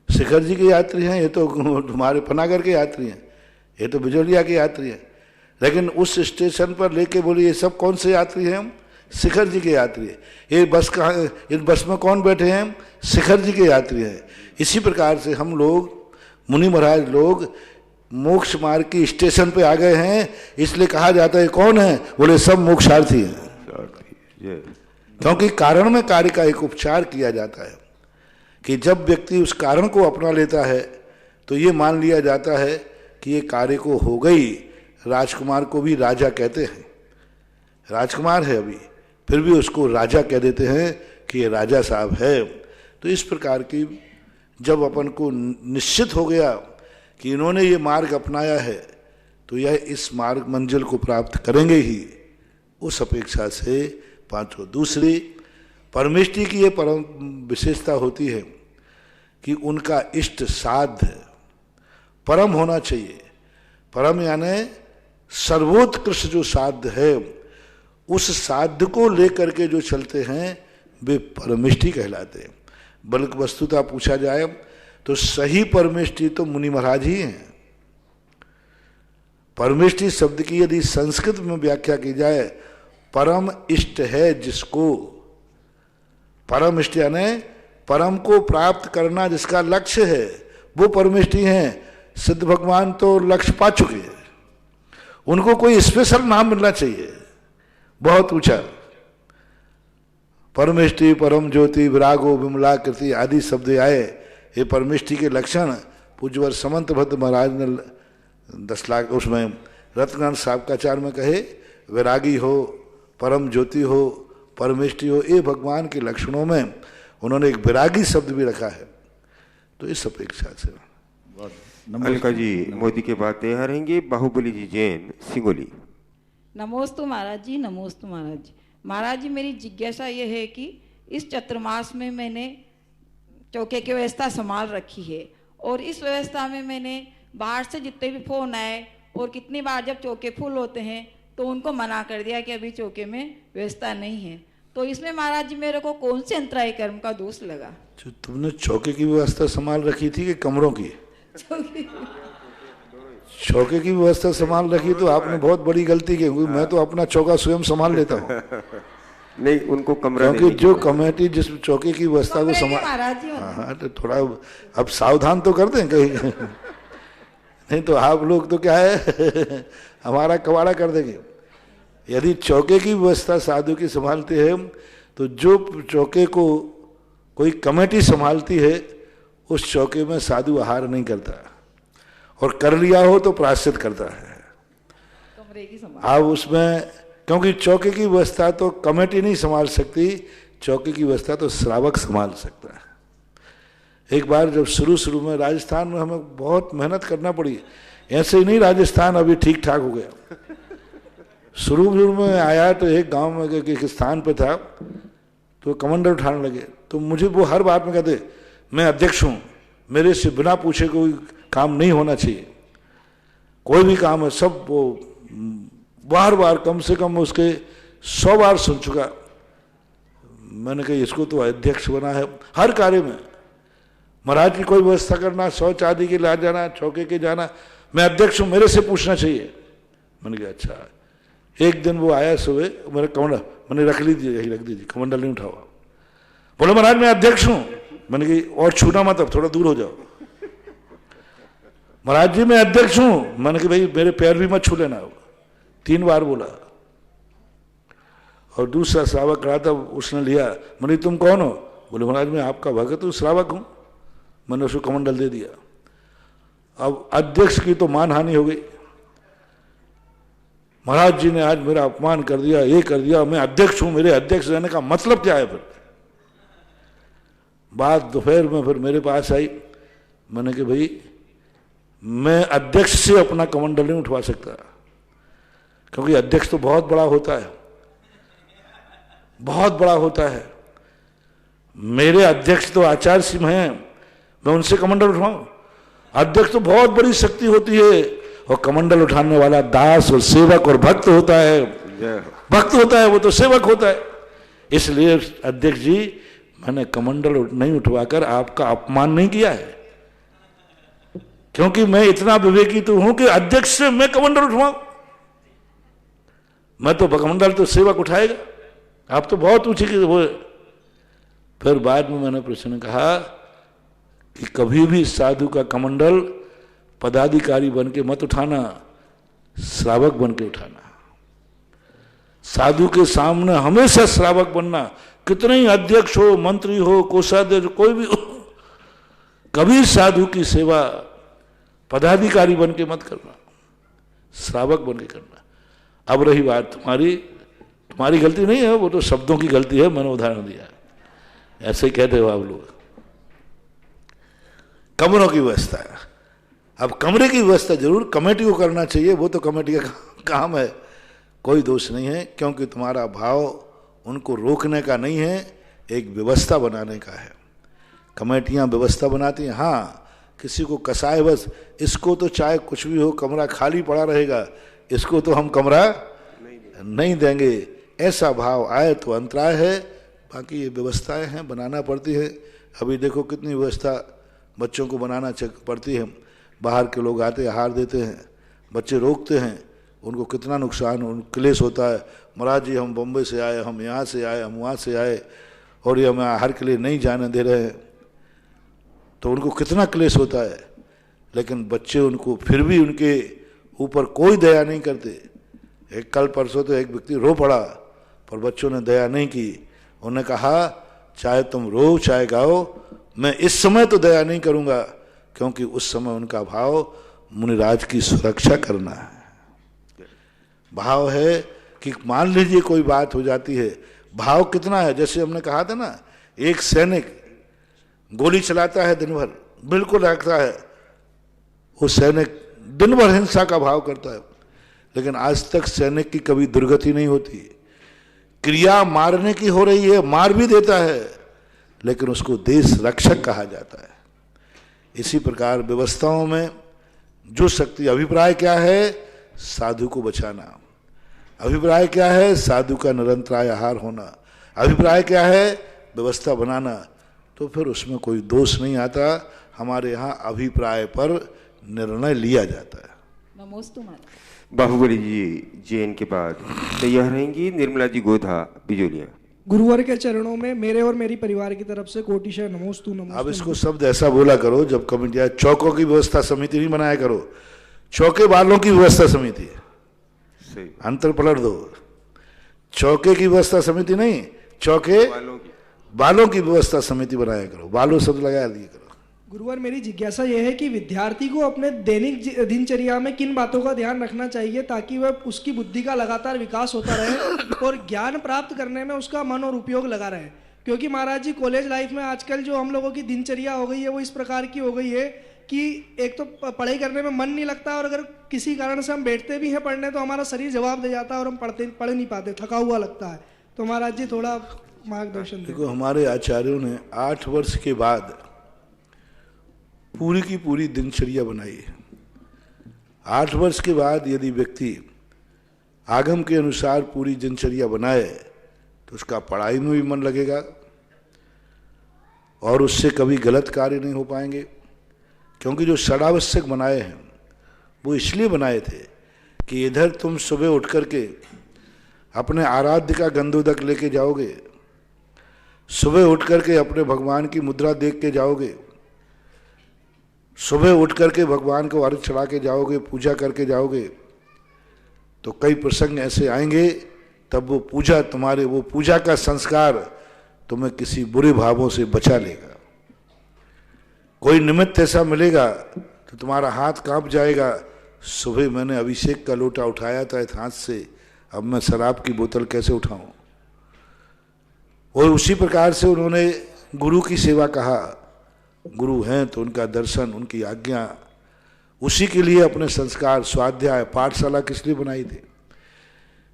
शिखर जी के यात्री हैं, ये तो तुम्हारे पनागर के यात्री हैं, ये तो बिजोलिया के यात्री हैं। लेकिन उस स्टेशन पर लेके बोले ये सब कौन से यात्री हैं, हम शिखर जी के यात्री हैं। ये बस कहाँ, इस बस में कौन बैठे हैं, शिखर जी के यात्री हैं। इसी प्रकार से हम लोग मुनि महाराज लोग मोक्ष मार्ग की स्टेशन पे आ गए हैं, इसलिए कहा जाता है कौन है, बोले सब मोक्षार्थी हैं। क्योंकि कारण में कार्य का एक उपचार किया जाता है कि जब व्यक्ति उस कारण को अपना लेता है तो ये मान लिया जाता है कि ये कार्य को हो गई। राजकुमार को भी राजा कहते हैं, राजकुमार है अभी, फिर भी उसको राजा कह देते हैं कि ये राजा साहब है। तो इस प्रकार की जब अपन को निश्चित हो गया कि इन्होंने ये मार्ग अपनाया है तो यह इस मार्ग मंजिल को प्राप्त करेंगे ही, उस अपेक्षा से पांचों। दूसरी परमेष्ठी की ये परम विशेषता होती है कि उनका इष्ट साध्य परम होना चाहिए। परम यानी सर्वोत्कृष्ट जो साध्य है, उस साध्य को लेकर के जो चलते हैं वे परमेष्ठी कहलाते हैं। बल्कि वस्तुतः पूछा जाए तो सही परमेष्ठी तो मुनि महाराज ही हैं। परमेष्ठी शब्द की यदि संस्कृत में व्याख्या की जाए, परम इष्ट है जिसको, परम इष्ट यानी परम को प्राप्त करना जिसका लक्ष्य है, वो परमेष्ठी हैं। सिद्ध भगवान तो लक्ष्य पा चुके हैं, उनको कोई स्पेशल नाम मिलना चाहिए बहुत ऊंचा। परमेष्ठी, परम ज्योति, विरागो, विमलाकृति आदि शब्द आए, ये परमेष्ठी के लक्षण पूज्यवर समंत भद्र महाराज ने 10 लाख उसमें रत्नानंद साहब का चार में कहे, वैरागी हो, परम ज्योति हो, परमेष्ठी हो, ये भगवान के लक्षणों में उन्होंने एक वैरागी शब्द भी रखा है। तो इस अपेक्षा से अलका जी मोदी के बाद तैयार रहेंगे बाहुबली जी जैन सिंगोली। नमोस्तु महाराज जी, नमोस्तु महाराज जी। महाराज जी मेरी जिज्ञासा ये है कि इस चतुर्मास में मैंने चौके की व्यवस्था संभाल रखी है, और इस व्यवस्था में मैंने बाहर से जितने भी फोन आए और कितनी बार जब चौके फुल होते हैं तो उनको मना कर दिया कि अभी चौके में व्यवस्था नहीं है। तो इसमें महाराज जी मेरे को कौन से अंतराय कर्म का दोष लगा? जो तुमने चौके की व्यवस्था संभाल रखी थी कि कमरों की? चौके की व्यवस्था संभाल रखी तो आपने बहुत बड़ी गलती की, क्योंकि मैं तो अपना चौका स्वयं संभाल लेता हूँ। नहीं, उनको कमरा क्योंकि जो कमेटी जिस चौके की व्यवस्था को संभाल, महाराज जी हाँ तो थोड़ा अब सावधान तो कर दें कहीं नहीं तो आप लोग तो क्या है हमारा कबाड़ा कर देंगे। यदि चौके की व्यवस्था साधु की संभालती है तो जो चौके को कोई कमेटी संभालती है उस चौके में साधु आहार नहीं करता, और कर लिया हो तो प्रायश्चित करता है। कमरे की संभाल आप उसमें, क्योंकि चौके की व्यवस्था तो कमेटी नहीं संभाल सकती, चौके की व्यवस्था तो श्रावक संभाल सकता है। एक बार जब शुरू में राजस्थान में हमें बहुत मेहनत करना पड़ी, ऐसे ही नहीं राजस्थान अभी ठीक ठाक हो गया। शुरू में आया तो एक गांव में एक स्थान पे था तो कमंडल उठाने लगे, तो मुझे वो हर बात में कहते मैं अध्यक्ष हूँ, मेरे से बिना पूछे कोई काम नहीं होना चाहिए, कोई भी काम है सब वो बार बार कम से कम उसके 100 बार सुन चुका। मैंने कहा इसको तो अध्यक्ष बना है हर कार्य में, महाराज की कोई व्यवस्था करना, शौच आदि के ला जाना, चौके के जाना, मैं अध्यक्ष हूँ, मेरे से पूछना चाहिए। मैंने कहा अच्छा। एक दिन वो आया सुबह, मेरा कमंडल मैंने रख लीजिए, यही रख दीजिए, कमंडल नहीं उठावा। बोले महाराज मैं अध्यक्ष हूँ। मैंने कहा और छूना मत, अब थोड़ा दूर हो जाओ। महाराज जी मैं अध्यक्ष हूँ। मैंने कहा भाई मेरे पैर भी मत छू लेना। 3 बार बोला। और दूसरा श्रावक रहा था, उसने लिया। मैंने तुम कौन हो? बोले महाराज मैं आपका भगत हूँ, श्रावक हूँ। मैंने उसको कमंडल दे दिया। अब अध्यक्ष की तो मानहानि हो गई, महाराज जी ने आज मेरा अपमान कर दिया, ये कर दिया, मैं अध्यक्ष हूं, मेरे अध्यक्ष रहने का मतलब क्या है? फिर बात दोपहर में फिर मेरे पास आई। मैंने कहा भाई मैं अध्यक्ष से अपना कमंडल नहीं उठवा सकता, क्योंकि अध्यक्ष तो बहुत बड़ा होता है, बहुत बड़ा होता है। मेरे अध्यक्ष तो आचार्य सिंह हैं, मैं उनसे कमंडल उठवाऊं? अध्यक्ष तो बहुत बड़ी शक्ति होती है, और कमंडल उठाने वाला दास और सेवक और भक्त होता है। भक्त होता है वो तो सेवक होता है। इसलिए अध्यक्ष जी मैंने कमंडल नहीं उठवाकर आपका अपमान नहीं किया है, क्योंकि मैं इतना विवेकी तो हूं कि अध्यक्ष से मैं कमंडल उठवाऊं? मैं तो कमंडल तो सेवक उठाएगा, आप तो बहुत ऊंची की वो। फिर बाद में मैंने प्रश्न कहा कि कभी भी साधु का कमंडल पदाधिकारी बन के मत उठाना, श्रावक बन के उठाना। साधु के सामने हमेशा श्रावक बनना, कितने ही अध्यक्ष हो, मंत्री हो, कोषाध्यक्ष, कोई भी हो, कभी साधु की सेवा पदाधिकारी बन के मत करना, श्रावक बन के करना। अब रही बात तुम्हारी गलती नहीं है, वो तो शब्दों की गलती है, मैंने उदाहरण दिया, ऐसे ही कहते हो आप लोग। कमरों की व्यवस्था है। अब कमरे की व्यवस्था जरूर कमेटी को करना चाहिए, वो तो कमेटी का काम है, कोई दोष नहीं है, क्योंकि तुम्हारा भाव उनको रोकने का नहीं है, एक व्यवस्था बनाने का है। कमेटियां व्यवस्था बनाती हैं, हाँ किसी को कसाए बस इसको तो चाहे कुछ भी हो कमरा खाली पड़ा रहेगा, इसको तो हम कमरा नहीं देंगे, ऐसा भाव आए तो अंतराय है। बाकी ये व्यवस्थाएं हैं, बनाना पड़ती है। अभी देखो कितनी व्यवस्था बच्चों को बनाना पड़ती है। बाहर के लोग आते आहार देते हैं, बच्चे रोकते हैं, उनको कितना नुकसान क्लेश होता है। महाराज जी हम बम्बई से आए, हम यहाँ से आए, हम वहाँ से आए, और ये हमें आहार के लिए नहीं जाने दे रहे हैं, तो उनको कितना क्लेश होता है। लेकिन बच्चे उनको फिर भी उनके ऊपर कोई दया नहीं करते। एक कल परसों तो एक व्यक्ति रो पड़ा, पर बच्चों ने दया नहीं की। उन्होंने कहा चाहे तुम रो चाहे गाओ, मैं इस समय तो दया नहीं करूँगा, क्योंकि उस समय उनका भाव मुनिराज की सुरक्षा करना है। भाव है कि मान लीजिए कोई बात हो जाती है, भाव कितना है। जैसे हमने कहा था ना, एक सैनिक गोली चलाता है दिन भर, बिल्कुल रखता है, वो सैनिक दिन भर हिंसा का भाव करता है, लेकिन आज तक सैनिक की कभी दुर्गति नहीं होती। क्रिया मारने की हो रही है, मार भी देता है, लेकिन उसको देश रक्षक कहा जाता है। इसी प्रकार व्यवस्थाओं में जो शक्ति, अभिप्राय क्या है? साधु को बचाना। अभिप्राय क्या है? साधु का निरंतराय आहार होना। अभिप्राय क्या है? व्यवस्था बनाना। तो फिर उसमें कोई दोष नहीं आता। हमारे यहाँ अभिप्राय पर निर्णय लिया जाता है। नमोस्तु महाराज। बाहुबली जी जैन के बाद तैयार रहेंगी निर्मला जी गोधा बिजोलिया। गुरुवर के चरणों में मेरे और मेरी परिवार की तरफ से कोटिशः नमोस्तु नमोस्तु। अब इसको शब्द ऐसा बोला करो जब कमेटियां, चौकों की व्यवस्था समिति नहीं बनाया करो, चौके वालों की व्यवस्था समिति है, सही अंतर पलट दो। चौके की व्यवस्था समिति नहीं, चौके बालों की व्यवस्था समिति बनाया करो, बालों शब्द लगा दिया करो। गुरुवर मेरी जिज्ञासा यह है कि विद्यार्थी को अपने दैनिक दिनचर्या में किन बातों का ध्यान रखना चाहिए ताकि वह उसकी बुद्धि का लगातार विकास होता रहे और ज्ञान प्राप्त करने में उसका मन और उपयोग लगा रहे। क्योंकि महाराज जी कॉलेज लाइफ में आजकल जो हम लोगों की दिनचर्या हो गई है वो इस प्रकार की हो गई है कि एक तो पढ़ाई करने में मन नहीं लगता और अगर किसी कारण से हम बैठते भी हैं पढ़ने तो हमारा शरीर जवाब दे जाता है और हम पढ़ नहीं पाते, थका हुआ लगता है। तो महाराज जी थोड़ा मार्गदर्शन देखो, हमारे आचार्यों ने 8 वर्ष के बाद पूरी की पूरी दिनचर्या बनाई है। 8 वर्ष के बाद यदि व्यक्ति आगम के अनुसार पूरी दिनचर्या बनाए तो उसका पढ़ाई में भी मन लगेगा और उससे कभी गलत कार्य नहीं हो पाएंगे। क्योंकि जो षडावश्यक बनाए हैं वो इसलिए बनाए थे कि इधर तुम सुबह उठ करके अपने आराध्य का गंधोदक लेके जाओगे, सुबह उठ करके अपने भगवान की मुद्रा देख के जाओगे, सुबह उठ करके भगवान को अर्घ्य चढ़ा के जाओगे, पूजा करके जाओगे, तो कई प्रसंग ऐसे आएंगे तब वो पूजा का संस्कार तुम्हें किसी बुरे भावों से बचा लेगा। कोई निमित्त ऐसा मिलेगा तो तुम्हारा हाथ कांप जाएगा, सुबह मैंने अभिषेक का लोटा उठाया था इस हाथ से, अब मैं शराब की बोतल कैसे उठाऊं। और उसी प्रकार से उन्होंने गुरु की सेवा कहा, गुरु हैं तो उनका दर्शन, उनकी आज्ञा, उसी के लिए अपने संस्कार, स्वाध्याय, पाठशाला किस लिए बनाई थी।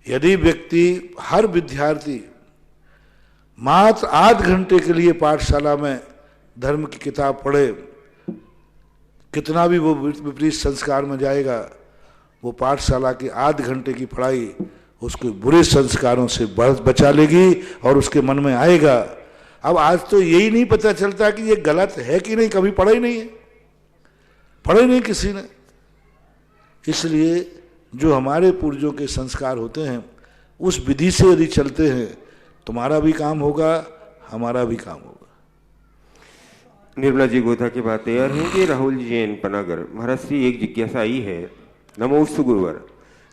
यदि व्यक्ति, हर विद्यार्थी मात्र 8 घंटे के लिए पाठशाला में धर्म की किताब पढ़े, कितना भी वो विपरीत संस्कार में जाएगा, वो पाठशाला की 8 घंटे की पढ़ाई उसको बुरे संस्कारों से बचा लेगी और उसके मन में आएगा। अब आज तो यही नहीं पता चलता कि ये गलत है कि नहीं, कभी पढ़ा ही नहीं है, पढ़ा ही नहीं किसी ने। इसलिए जो हमारे पूर्वजों के संस्कार होते हैं उस विधि से यदि चलते हैं, तुम्हारा भी काम होगा, हमारा भी काम होगा। निर्मला जी गोधा की बात तैयार होंगे। राहुल जैन पनागर। महाराज श्री एक जिज्ञासा आई है। नमोस्तु गुरुवर,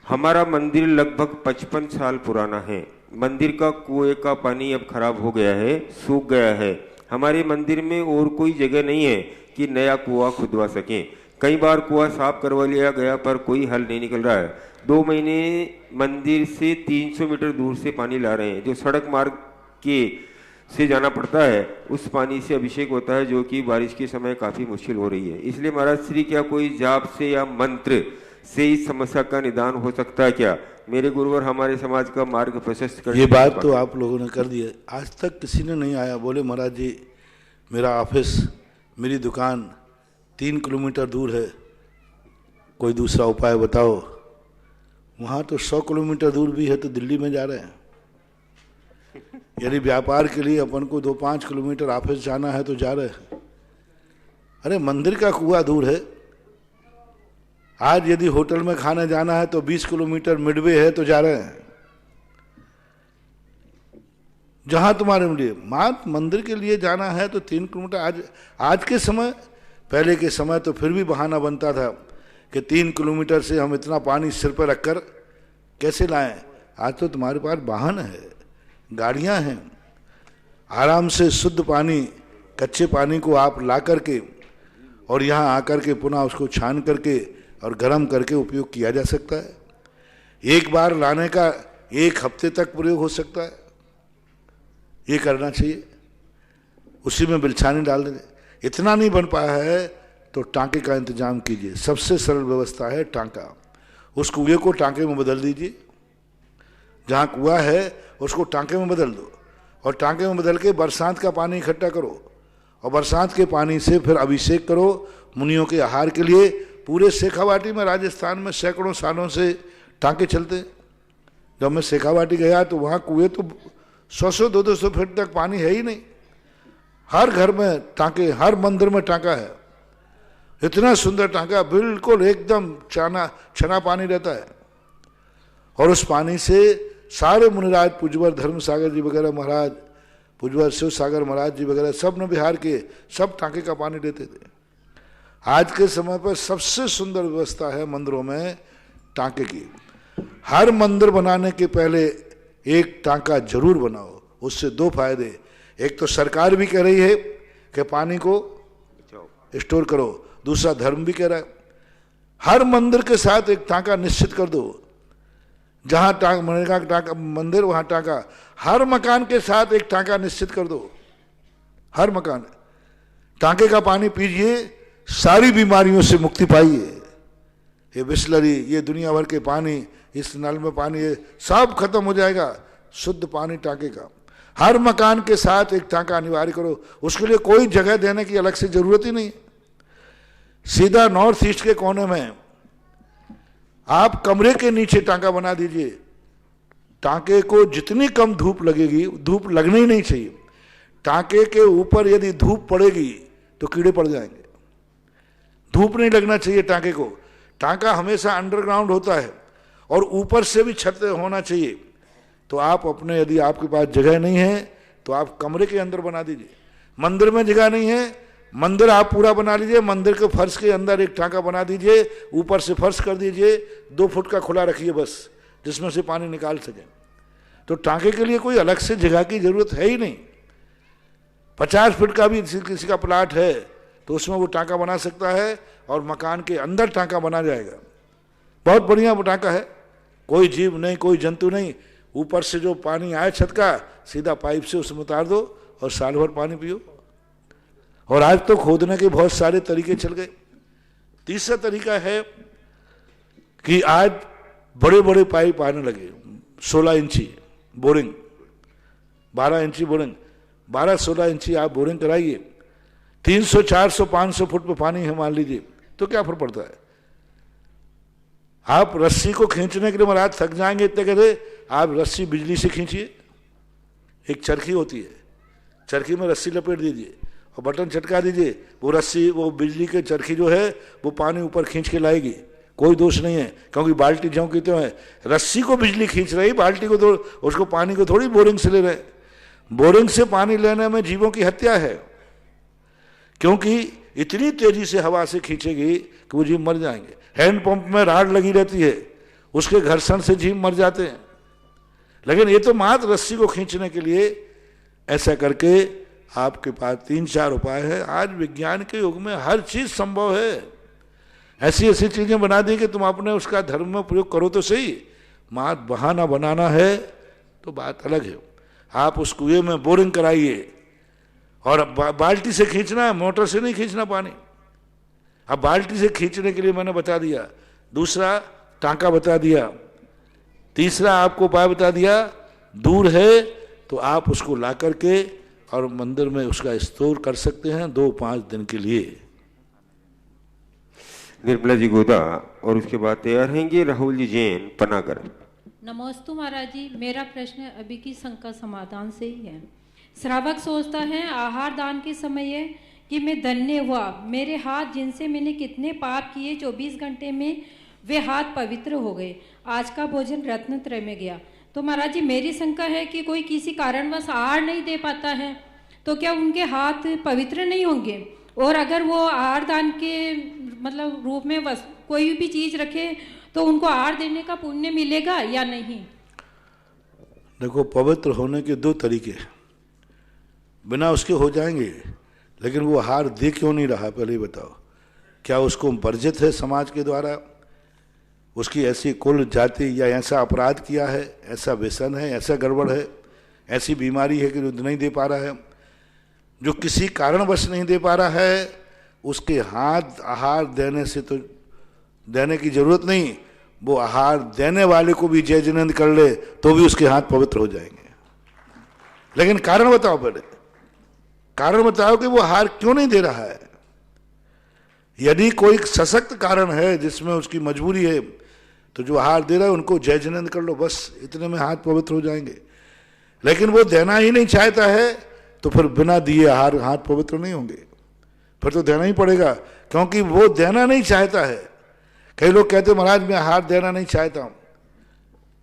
हमारा मंदिर लगभग 55 साल पुराना है। मंदिर का कुएं का पानी अब खराब हो गया है, सूख गया है। हमारे मंदिर में और कोई जगह नहीं है कि नया कुआं खुदवा सकें। कई बार कुआं साफ करवा लिया गया पर कोई हल नहीं निकल रहा है। 2 महीने मंदिर से 300 मीटर दूर से पानी ला रहे हैं, जो सड़क मार्ग के से जाना पड़ता है। उस पानी से अभिषेक होता है, जो कि बारिश के समय काफी मुश्किल हो रही है। इसलिए महाराज श्री क्या कोई जाप से या मंत्र से इस समस्या का निदान हो सकता है क्या? मेरे गुरुवर हमारे समाज का मार्ग प्रशस्त कर। ये बात तो आप लोगों ने कर दी है। आज तक किसी ने नहीं आया, बोले महाराज जी मेरा ऑफिस, मेरी दुकान 3 किलोमीटर दूर है, कोई दूसरा उपाय बताओ। वहाँ तो 100 किलोमीटर दूर भी है तो दिल्ली में जा रहे हैं। यदि व्यापार के लिए अपन को 2-5 किलोमीटर ऑफिस जाना है तो जा रहे हैं। अरे मंदिर का कुआं दूर है। आज यदि होटल में खाने जाना है तो 20 किलोमीटर मिडवे है तो जा रहे हैं। जहां तुम्हारे लिए मात्र मंदिर के लिए जाना है तो 3 किलोमीटर। आज के समय, पहले के समय तो फिर भी बहाना बनता था कि 3 किलोमीटर से हम इतना पानी सिर पर रखकर कैसे लाएं। आज तो तुम्हारे पास वाहन है, गाड़ियां हैं, आराम से शुद्ध पानी, कच्चे पानी को आप ला करके और यहाँ आकर के पुनः उसको छान करके और गर्म करके उपयोग किया जा सकता है। एक बार लाने का 1 हफ्ते तक प्रयोग हो सकता है। ये करना चाहिए। उसी में बिलछानी डाल दें। इतना नहीं बन पाया है तो टांके का इंतजाम कीजिए। सबसे सरल व्यवस्था है टांका। उस कुएं को टांके में बदल दीजिए। जहाँ कुआं है उसको टांके में बदल दो और टांके में बदल के बरसात का पानी इकट्ठा करो और बरसात के पानी से फिर अभिषेक करो मुनियों के आहार के लिए। पूरे शेखावाटी में, राजस्थान में सैकड़ों सालों से टांके चलते। जब मैं शेखावाटी गया तो वहाँ कुएं तो 100-200 फीट तक पानी है ही नहीं। हर घर में टांके, हर मंदिर में टांका है। इतना सुंदर टांका, बिल्कुल एकदम छना पानी रहता है। और उस पानी से सारे मुनिराज, पूज्यवर धर्म सागर जी वगैरह महाराज, पूज्यवर शिव सागर महाराज जी वगैरह सब ने बिहार के सब टांके का पानी लेते थे। आज के समय पर सबसे सुंदर व्यवस्था है मंदिरों में टांके की। हर मंदिर बनाने के पहले एक टांका जरूर बनाओ। उससे दो फायदे, एक तो सरकार भी कह रही है कि पानी को स्टोर करो, दूसरा धर्म भी कह रहा है। हर मंदिर के साथ एक टांका निश्चित कर दो। जहां टांका मंदिर वहां टांका, हर मकान के साथ एक टांका निश्चित कर दो। हर मकान टांके का पानी पीजिए, सारी बीमारियों से मुक्ति पाइए। ये बिस्लरी, ये दुनिया भर के पानी, इस नल में पानी है, सब खत्म हो जाएगा। शुद्ध पानी टांके का। हर मकान के साथ एक टांका अनिवार्य करो। उसके लिए कोई जगह देने की अलग से जरूरत ही नहीं। सीधा नॉर्थ ईस्ट के कोने में आप कमरे के नीचे टांका बना दीजिए। टांके को जितनी कम धूप लगेगी, धूप लगनी ही नहीं चाहिए। टांके के ऊपर यदि धूप पड़ेगी तो कीड़े पड़ जाएंगे। धूप नहीं लगना चाहिए टांके को। टांका हमेशा अंडरग्राउंड होता है और ऊपर से भी छत होना चाहिए। तो आप अपने, यदि आपके पास जगह नहीं है तो आप कमरे के अंदर बना दीजिए। मंदिर में जगह नहीं है, मंदिर आप पूरा बना लीजिए। मंदिर के फर्श के अंदर एक टांका बना दीजिए, ऊपर से फर्श कर दीजिए, 2 फुट का खुला रखिए बस, जिसमें से पानी निकाल सके। तो टांके के लिए कोई अलग से जगह की जरूरत है ही नहीं। 50 फुट का भी किसी का प्लाट है तो उसमें वो टांका बना सकता है और मकान के अंदर टांका बना जाएगा। बहुत बढ़िया वो टांका है। कोई जीव नहीं, कोई जंतु नहीं। ऊपर से जो पानी आए छत का, सीधा पाइप से उसमें उतार दो और साल भर पानी पियो। और आज तो खोदने के बहुत सारे तरीके चल गए। तीसरा तरीका है कि आज बड़े बड़े पाइप आने लगे, 16 इंची बोरिंग, 12 इंची बोरिंग, 12-16 इंची आप बोरिंग कराइए। 300, 400, 500 फुट पे पानी है मान लीजिए, तो क्या फर्क पड़ता है। आप रस्सी को खींचने के लिए महाराज थक जाएंगे इतने कहते, आप रस्सी बिजली से खींचिए। एक चरखी होती है, चरखी में रस्सी लपेट दीजिए और बटन चटका दीजिए। वो रस्सी, वो बिजली के चरखी जो है वो पानी ऊपर खींच के लाएगी। कोई दोष नहीं है, क्योंकि बाल्टी ज्यों की त्यों है। रस्सी को बिजली खींच रही, बाल्टी को तो, उसको पानी को थोड़ी बोरिंग से ले रहे। बोरिंग से पानी लेने में जीवों की हत्या है, क्योंकि इतनी तेजी से हवा से खींचेगी कि वो जीव मर जाएंगे। हैंडपंप में राड लगी रहती है, उसके घर्षण से जीव मर जाते हैं। लेकिन ये तो मात्र रस्सी को खींचने के लिए ऐसा करके आपके पास 3-4 उपाय है। आज विज्ञान के युग में हर चीज संभव है। ऐसी ऐसी चीजें बना दी कि तुम अपने उसका धर्म में प्रयोग करो तो सही। मात्र बहाना बनाना है तो बात अलग है। आप उस कुएं में बोरिंग कराइए और बाल्टी से खींचना है, मोटर से नहीं खींचना पानी। अब बाल्टी से खींचने के लिए मैंने बता दिया, दूसरा टांका बता दिया, तीसरा आपको उपाय बता दिया। दूर है तो आप उसको ला करके और मंदिर में उसका स्टोर कर सकते हैं 2-5 दिन के लिए। निर्मला जी गोदा और उसके बाद तैयार रहेंगे राहुल जी जैन पनागर। नमोस्तु महाराज जी, मेरा प्रश्न अभी की शंका समाधान से ही है। श्रावक सोचता है आहार दान के समय कि मैं धन्य हुआ, मेरे हाथ जिनसे मैंने कितने पाप किए 24 घंटे में वे हाथ पवित्र हो गए, आज का भोजन रत्नत्रय में गया। तो महाराज जी मेरी शंका है कि कोई किसी कारणवश आहार नहीं दे पाता है तो क्या उनके हाथ पवित्र नहीं होंगे? और अगर वो आहार दान के मतलब रूप में बस कोई भी चीज रखे तो उनको आहार देने का पुण्य मिलेगा या नहीं? देखो, पवित्र होने के 2 तरीके, बिना उसके हो जाएंगे। लेकिन वो आहार दे क्यों नहीं रहा, पहले ही बताओ। क्या उसको वर्जित है समाज के द्वारा? उसकी ऐसी कुल जाति या ऐसा अपराध किया है, ऐसा व्यसन है, ऐसा गड़बड़ है, ऐसी बीमारी है कि जो नहीं दे पा रहा है? जो किसी कारणवश नहीं दे पा रहा है उसके हाथ आहार देने से तो देने की जरूरत नहीं, वो आहार देने वाले को भी जय जिनेंद्र कर ले तो भी उसके हाथ पवित्र हो जाएंगे। लेकिन कारण बताओ, पहले कारण बताओ कि वो आहार क्यों नहीं दे रहा है। यदि कोई सशक्त कारण है जिसमें उसकी मजबूरी है तो जो आहार दे रहा है उनको जय जिनेंद्र कर लो, बस इतने में हाथ पवित्र हो जाएंगे। लेकिन वो देना ही नहीं चाहता है तो फिर बिना दिए आहार हाथ पवित्र नहीं होंगे। फिर तो देना ही पड़ेगा, क्योंकि वो देना नहीं चाहता है। कई लोग कहते महाराज मैं हाथ देना नहीं चाहता हूं,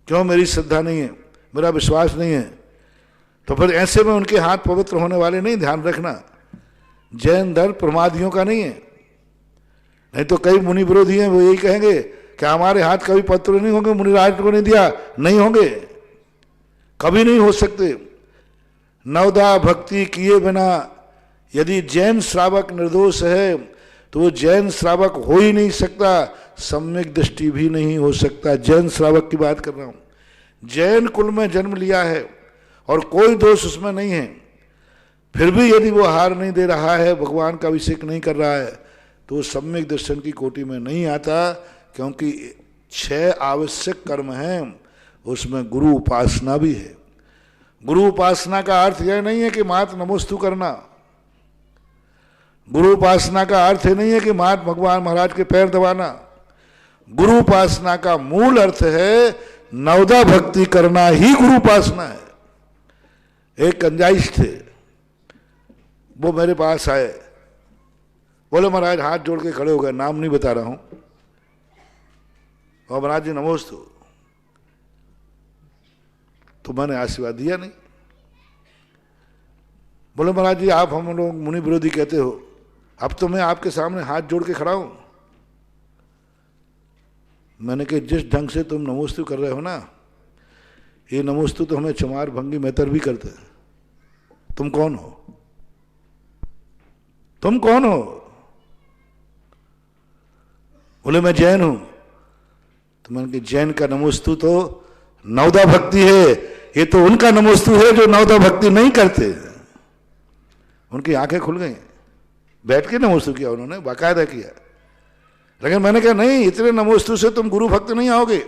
क्यों? मेरी श्रद्धा नहीं है, मेरा विश्वास नहीं है। तो फिर ऐसे में उनके हाथ पवित्र होने वाले नहीं, ध्यान रखना। जैन धर्म प्रमादियों का नहीं है। नहीं तो कई मुनि विरोधी हैं, वो यही कहेंगे कि हमारे हाथ कभी पवित्र नहीं होंगे, मुनिराज को नहीं दिया, नहीं होंगे, कभी नहीं हो सकते। नवदा भक्ति किए बिना यदि जैन श्रावक निर्दोष है तो वो जैन श्रावक हो ही नहीं सकता, सम्यक दृष्टि भी नहीं हो सकता। जैन श्रावक की बात कर रहा हूं। जैन कुल में जन्म लिया है और कोई दोष उसमें नहीं है, फिर भी यदि वो हार नहीं दे रहा है, भगवान का अभिषेक नहीं कर रहा है, तो वो सम्यक दर्शन की कोटि में नहीं आता। क्योंकि 6 आवश्यक कर्म हैं, उसमें गुरु उपासना भी है। गुरु उपासना का अर्थ यह नहीं है कि मात नमोस्तु करना। गुरु उपासना का अर्थ नहीं है कि मात भगवान महाराज के पैर दबाना। गुरु उपासना का मूल अर्थ है नवदा भक्ति करना ही गुरु उपासना है। एक कंजाइश थे, वो मेरे पास आए, बोले महाराज हाथ जोड़ के खड़े हो गए, नाम नहीं बता रहा हूं, और महाराज जी नमोस्तु। तो मैंने आशीर्वाद दिया नहीं। बोले महाराज जी आप हम लोग मुनि विरोधी कहते हो, अब तो मैं आपके सामने हाथ जोड़ के खड़ा हूं। मैंने कहा जिस ढंग से तुम नमोस्तु कर रहे हो ना, ये नमोस्तु तो हमें चमार भंगी मेहतर भी करते हैं। तुम कौन हो? तुम कौन हो? बोले मैं जैन हूं। तो मैंने कहा जैन का नमोस्तु तो नवदा भक्ति है, ये तो उनका नमोस्तु है जो नवदा भक्ति नहीं करते। उनकी आंखें खुल गई, बैठ के नमोस्तु किया उन्होंने, बाकायदा किया। लेकिन मैंने कहा नहीं, इतने नमोस्तु से तुम गुरु भक्त नहीं आओगे।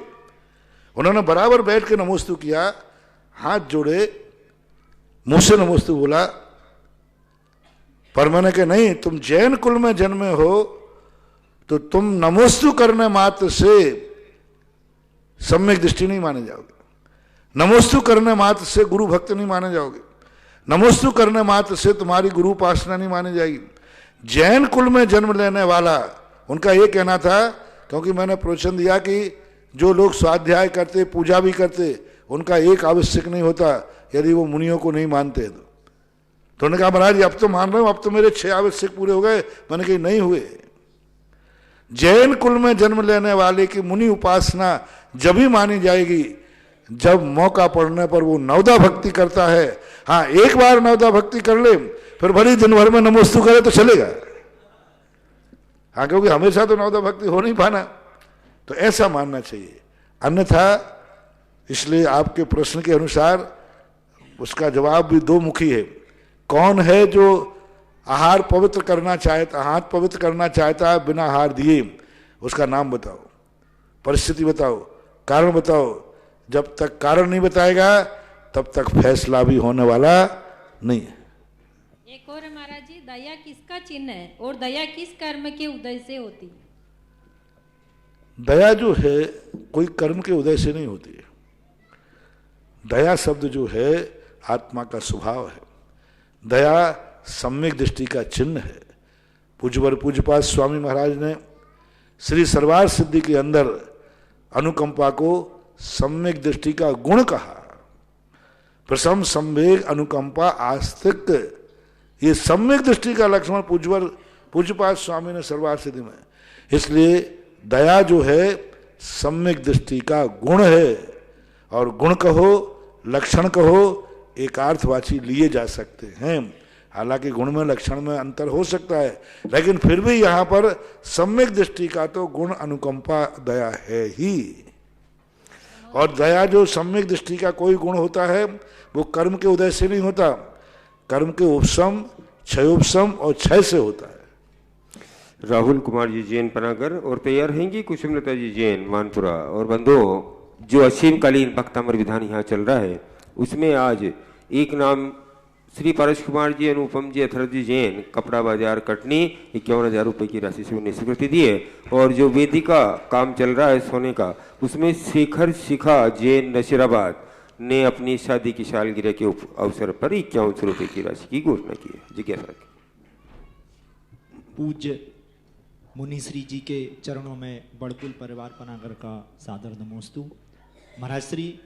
उन्होंने बराबर बैठ के नमोस्तु किया, हाथ जोड़े, मुंह से नमोस्तु बोला। पर मैंने कहा नहीं, तुम जैन कुल में जन्मे हो तो तुम नमोस्तु करने मात्र से सम्यक दृष्टि नहीं माने जाओगे। नमोस्तु करने मात्र से गुरु भक्त नहीं माने जाओगे। नमोस्तु करने मात्र से तुम्हारी गुरु उपासना नहीं मानी जाएगी। जैन कुल में जन्म लेने वाला, उनका ये कहना था, क्योंकि मैंने प्रवचन दिया कि जो लोग स्वाध्याय करते, पूजा भी करते, उनका एक आवश्यक नहीं होता यदि वो मुनियों को नहीं मानते। तो उन्होंने कहा महाराज अब तो मान रहे हो, अब तो मेरे 6 आवश्यक पूरे हो गए। मैंने कहा नहीं हुए। जैन कुल में जन्म लेने वाले की मुनि उपासना जब ही मानी जाएगी जब मौका पड़ने पर वो नवदा भक्ति करता है। हाँ, एक बार नवदा भक्ति कर ले, फिर भले दिन भर में नमोस्तु करे तो चलेगा। हाँ, क्योंकि हमेशा तो नवदा भक्ति हो नहीं पाना, तो ऐसा मानना चाहिए। अन्यथा, इसलिए आपके प्रश्न के अनुसार उसका जवाब भी 2 मुखी है। कौन है जो आहार पवित्र करना चाहता, हाथ पवित्र करना चाहता है बिना आहार दिए, उसका नाम बताओ, परिस्थिति बताओ, कारण बताओ। जब तक कारण नहीं बताएगा तब तक फैसला भी होने वाला नहीं है। एक और महाराज जी, दया किसका चिन्ह है और दया किस कर्म के उदय से होती है? दया जो है कोई कर्म के उदय से नहीं होती है। दया शब्द जो है आत्मा का स्वभाव है। दया सम्यक दृष्टि का चिन्ह है। पूज्यवर पूज्यपाद स्वामी महाराज ने श्री सर्वार सिद्धि के अंदर अनुकंपा को सम्यक दृष्टि का गुण कहा। प्रसम संवेग अनुकंपा आस्तिक, ये सम्यक दृष्टि का लक्षण पूज्यवर पूज्यपाद स्वामी ने सर्वार सिद्धि में। इसलिए दया जो है सम्यक दृष्टि का गुण है, और गुण कहो लक्षण कहो एकार्थवाची लिए जा सकते हैं। हालांकि गुण में लक्षण में अंतर हो सकता है, लेकिन फिर भी यहाँ पर सम्यक दृष्टि का तो गुण अनुकंपा दया है ही। और दया जो सम्यक दृष्टि का कोई गुण होता है वो कर्म के उदय से नहीं होता, कर्म के उपशम, क्षयोपशम और क्षय से होता है। राहुल कुमार जी जैन पनागर और तैयार रहेंगी कुसुमलता जी जैन मानपुरा। और बंधुओं, जो असीमकालीन भक्तामर विधान यहाँ चल रहा है उसमें आज एक नाम श्री पारस कुमार जी, अनुपम जी, अथर्व जी जैन, कपड़ा बाजार कटनी 51,000 रुपये की राशि से उन्हें स्वीकृति दी है। और जो वेदिका काम चल रहा है सोने का, उसमें शेखर शिखा जैन नशीराबाद ने अपनी शादी की सालगिरह के अवसर पर 5100 रुपये की राशि की घोषणा की है। जिज्ञासा पूज्य मुनिश्री जी के चरणों में बड़कुल परिवार पनागर का सादर नमोस्तु। महाराज श्री,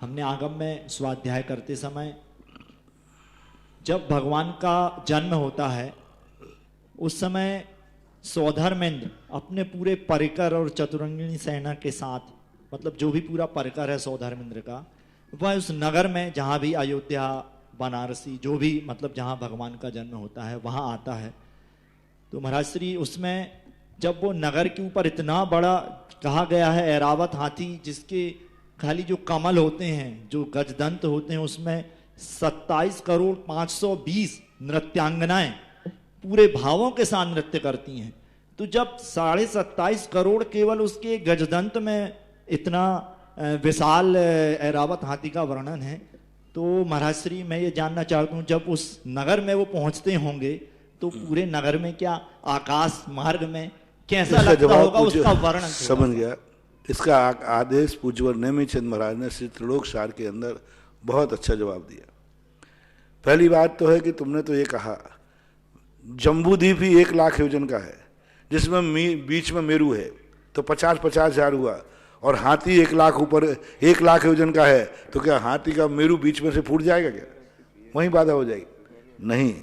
हमने आगम में स्वाध्याय करते समय जब भगवान का जन्म होता है उस समय सौधर्मेंद्र अपने पूरे परिकर और चतुरंगिणी सेना के साथ, मतलब जो भी पूरा परिकर है सौधर्मेंद्र का, वह उस नगर में जहाँ भी अयोध्या, बनारसी, जो भी मतलब जहाँ भगवान का जन्म होता है वहाँ आता है। तो महाराज श्री उसमें जब वो नगर के ऊपर इतना बड़ा कहा गया है ऐरावत हाथी, जिसके खाली जो कमल होते हैं, जो गजदंत होते हैं, उसमें 27,520 नृत्यांगनाएं पूरे भावों के साथ नृत्य करती हैं। तो जब 27.5 करोड़ केवल उसके गजदंत में इतना विशाल ऐरावत हाथी का वर्णन है, तो महाराज श्री मैं ये जानना चाहता हूँ, जब उस नगर में वो पहुंचते होंगे तो पूरे नगर में क्या आकाश मार्ग में कैसा लगता होगा, उसका वर्णन समझ गया। इसका आदेश पूज्यवर नेमीचंद महाराज ने श्री त्रिलोक सार के अंदर बहुत अच्छा जवाब दिया। पहली बात तो है कि तुमने तो ये कहा जम्बूद्वीप ही 1 लाख योजन का है, जिसमें बीच में मेरू है, तो 50-50 हजार हुआ, और हाथी 1 लाख ऊपर 1 लाख योजन का है, तो क्या हाथी का मेरू बीच में से फूट जाएगा क्या? वहीं बाधा हो जाएगी? नहीं।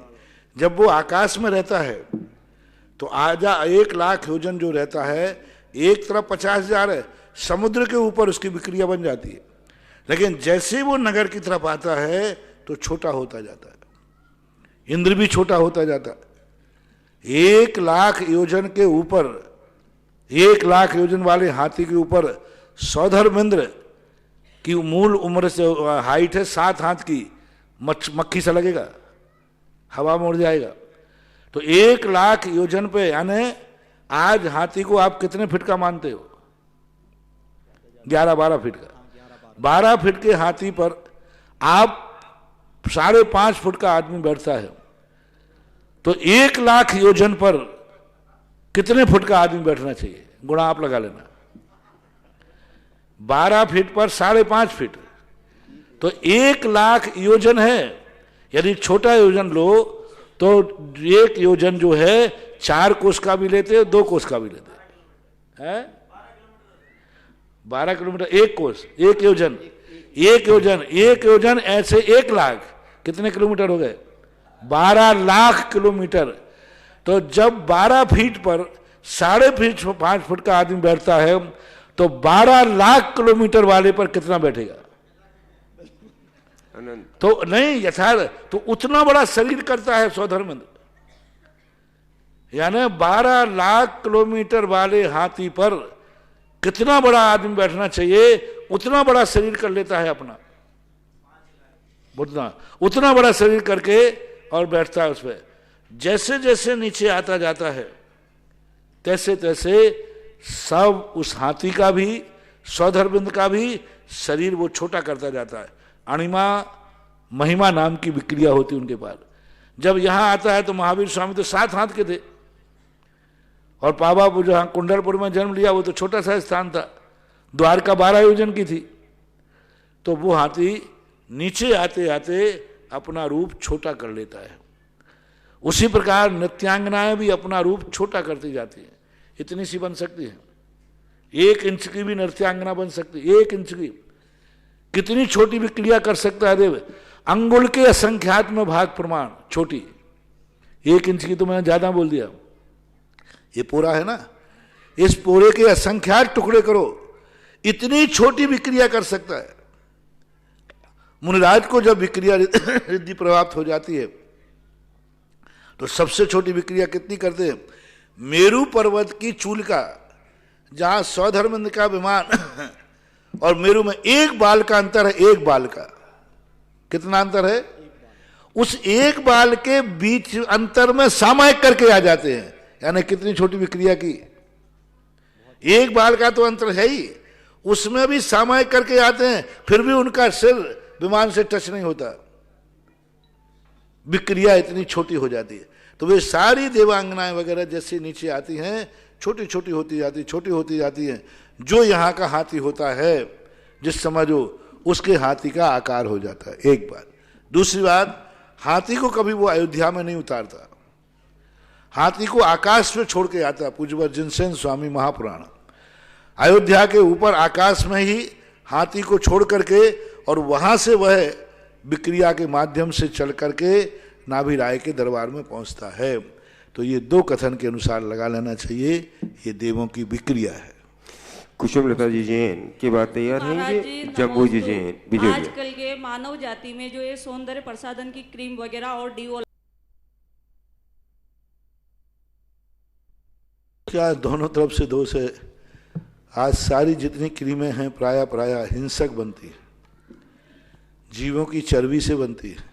जब वो आकाश में रहता है तो आजा 1 लाख योजन जो रहता है, एक तरफ 50,000 है, समुद्र के ऊपर उसकी विक्रिया बन जाती है। लेकिन जैसे वो नगर की तरफ आता है तो छोटा होता जाता है, इंद्र भी छोटा होता जाता है। 1 लाख योजन के ऊपर, 1 लाख योजन वाले हाथी के ऊपर सौधर्मेंद्र की मूल उम्र से हाइट है 7 हाथ की, मक्खी से लगेगा, हवा में उड़ जाएगा। तो 1 लाख योजन पे, यानी आज हाथी को आप कितने फीट का मानते हो? 11-12 फीट का। 12 फीट के हाथी पर आप 5.5 फुट का आदमी बैठता है, तो 1 लाख योजन पर कितने फुट का आदमी बैठना चाहिए? गुणा आप लगा लेना। 12 फीट पर 5.5 फीट, तो 1 लाख योजन है। यदि छोटा योजन लो तो 1 योजन जो है 4 कोस का भी लेते हैं, 2 कोस का भी लेते हैं। 12 किलोमीटर 1 कोस, 1 योजन, 1 योजन ऐसे 1 लाख कितने किलोमीटर हो गए? 12 लाख किलोमीटर। तो जब 12 फीट पर 5.5 फुट का आदमी बैठता है, तो 12 लाख किलोमीटर वाले पर कितना बैठेगा? तो नहीं, यथार्थ तो उतना बड़ा शरीर करता है सौधर्मेंद्र, यानी 12 लाख किलोमीटर वाले हाथी पर कितना बड़ा आदमी बैठना चाहिए, उतना बड़ा शरीर कर लेता है अपना, उतना बड़ा शरीर करके और बैठता है उस पर। जैसे जैसे नीचे आता जाता है तैसे तैसे सब उस हाथी का भी, सौधर्मेंद्र का भी शरीर वो छोटा करता जाता है। अणिमा महिमा नाम की विक्रिया होती उनके पास। जब यहां आता है तो महावीर स्वामी तो 7 हाथ के थे, और पावापुर जहां कुंडलपुर में जन्म लिया वो तो छोटा सा स्थान था, द्वारका 12 योजन की थी। तो वो हाथी नीचे आते आते अपना रूप छोटा कर लेता है। उसी प्रकार नृत्यांगनाएं भी अपना रूप छोटा करती जाती है। इतनी सी बन सकती है, 1 इंच की भी नृत्यांगना बन सकती है, 1 इंच की। कितनी छोटी विक्रिया कर सकता है देव? अंगुल के असंख्यात में भाग प्रमाण, छोटी 1 इंच की तो मैंने ज्यादा बोल दिया। ये पोरा है ना, इस पोरे के असंख्यात टुकड़े करो, इतनी छोटी विक्रिया कर सकता है। मुनिराज को जब विक्रिया रिद्धि प्राप्त हो जाती है तो सबसे छोटी विक्रिया कितनी करते हैं? मेरू पर्वत की चूल का, जहां सौधर्मेंद्र का विमान और मेरू में 1 बाल का अंतर है, 1 बाल का। कितना अंतर है? उस 1 बाल के बीच अंतर में सामायिक करके आ जाते हैं, यानी कितनी छोटी विक्रिया की। 1 बाल का तो अंतर है ही, उसमें भी सामायिक करके आते हैं, फिर भी उनका सिर विमान से टच नहीं होता, विक्रिया इतनी छोटी हो जाती है। तो वे सारी देवांगनाएं वगैरह जैसे नीचे आती हैं, छोटी छोटी होती जाती, छोटी होती जाती हैं। जो यहाँ का हाथी होता है, जिस समय जो उसके हाथी का आकार हो जाता है, एक बात। दूसरी बात, हाथी को कभी वो अयोध्या में नहीं उतारता। हाथी को आकाश में छोड़ के आता है। पूज्यवर जिनसेन स्वामी महापुराण अयोध्या के ऊपर आकाश में ही हाथी को छोड़ करके और वहां से वह विक्रिया के माध्यम से चल करके नाभि राय के दरबार में पहुंचता है। तो ये दो कथन के अनुसार लगा लेना चाहिए, ये देवों की विक्रिया है। कुसुम लता जी जैन के बाद तैयार रहेंगे जम्बू जी जैन विजय। आजकल के मानव जाति में जो ये सौंदर्य प्रसाधन की क्रीम वगैरह और डीओ क्या दोनों तरफ से दोष है। आज सारी जितनी क्रीमें हैं प्राय हिंसक बनती है, जीवों की चर्बी से बनती है।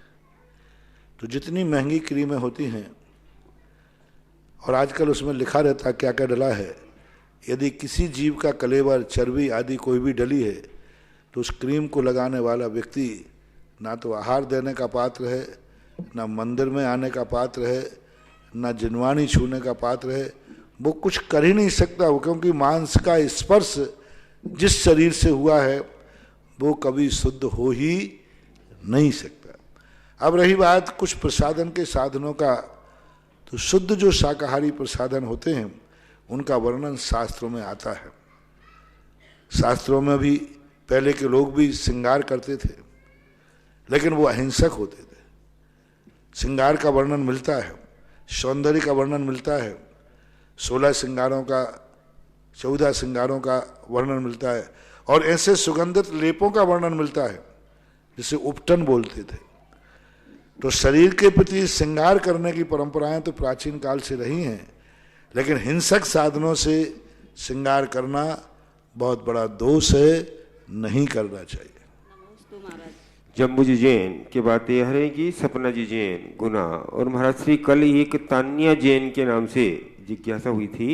तो जितनी महंगी क्रीमें होती हैं और आजकल उसमें लिखा रहता क्या क्या डला है, यदि किसी जीव का कलेवर चर्बी आदि कोई भी डली है तो उस क्रीम को लगाने वाला व्यक्ति ना तो आहार देने का पात्र है, ना मंदिर में आने का पात्र है, ना जिनवानी छूने का पात्र है। वो कुछ कर ही नहीं सकता, वो क्योंकि मांस का स्पर्श जिस शरीर से हुआ है वो कभी शुद्ध हो ही नहीं सकता। अब रही बात कुछ प्रसाधन के साधनों का, तो शुद्ध जो शाकाहारी प्रसाधन होते हैं उनका वर्णन शास्त्रों में आता है। शास्त्रों में भी पहले के लोग भी श्रृंगार करते थे, लेकिन वो अहिंसक होते थे। श्रृंगार का वर्णन मिलता है, सौंदर्य का वर्णन मिलता है, 16 श्रृंगारों का 14 श्रृंगारों का वर्णन मिलता है, और ऐसे सुगंधित लेपों का वर्णन मिलता है जिसे उपटन बोलते थे। तो शरीर के प्रति श्रृंगार करने की परंपराएं तो प्राचीन काल से रही हैं, लेकिन हिंसक साधनों से श्रृंगार करना बहुत बड़ा दोष है, नहीं करना चाहिए। जम्बू जी जैन के बाद तैयार रहेंगी सपना जी जैन गुना। और महाराज श्री कल एक तान्या जैन के नाम से जिज्ञासा हुई थी,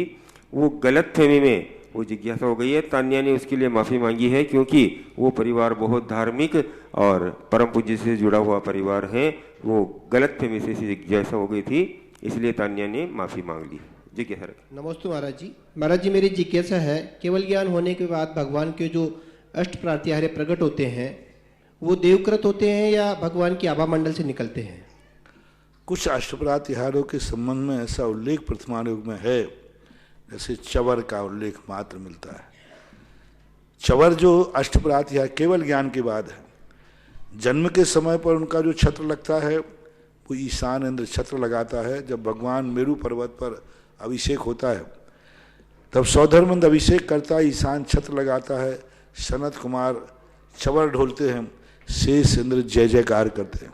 वो गलत फहमी में वो जिज्ञासा हो गई है। तान्या ने उसके लिए माफ़ी मांगी है क्योंकि वो परिवार बहुत धार्मिक और परम पूज्य से जुड़ा हुआ परिवार है। वो गलत फहमी से जिज्ञासा हो गई थी, इसलिए तान्या ने माफ़ी मांग ली। जिज्ञासा रखें। नमस्ते महाराज जी। महाराज जी मेरी जिज्ञासा है, केवल ज्ञान होने के बाद भगवान के जो अष्ट प्रात्याहार्य प्रकट होते हैं वो देवकृत होते हैं या भगवान की आभा मंडल से निकलते हैं? कुछ अष्टप्रातिहारों के संबंध में ऐसा उल्लेख वर्तमान युग में है, जैसे चवर का उल्लेख मात्र मिलता है। चवर जो अष्टप्रातिहार केवल ज्ञान के बाद है, जन्म के समय पर उनका जो छत्र लगता है वो ईशान इंद्र छत्र लगाता है। जब भगवान मेरू पर्वत पर अभिषेक होता है तब सौधर्मंद अभिषेक करता है, ईशान छत्र लगाता है, सनत कुमार चवर ढोलते हैं, शेष इंद्र जय जयकार करते हैं।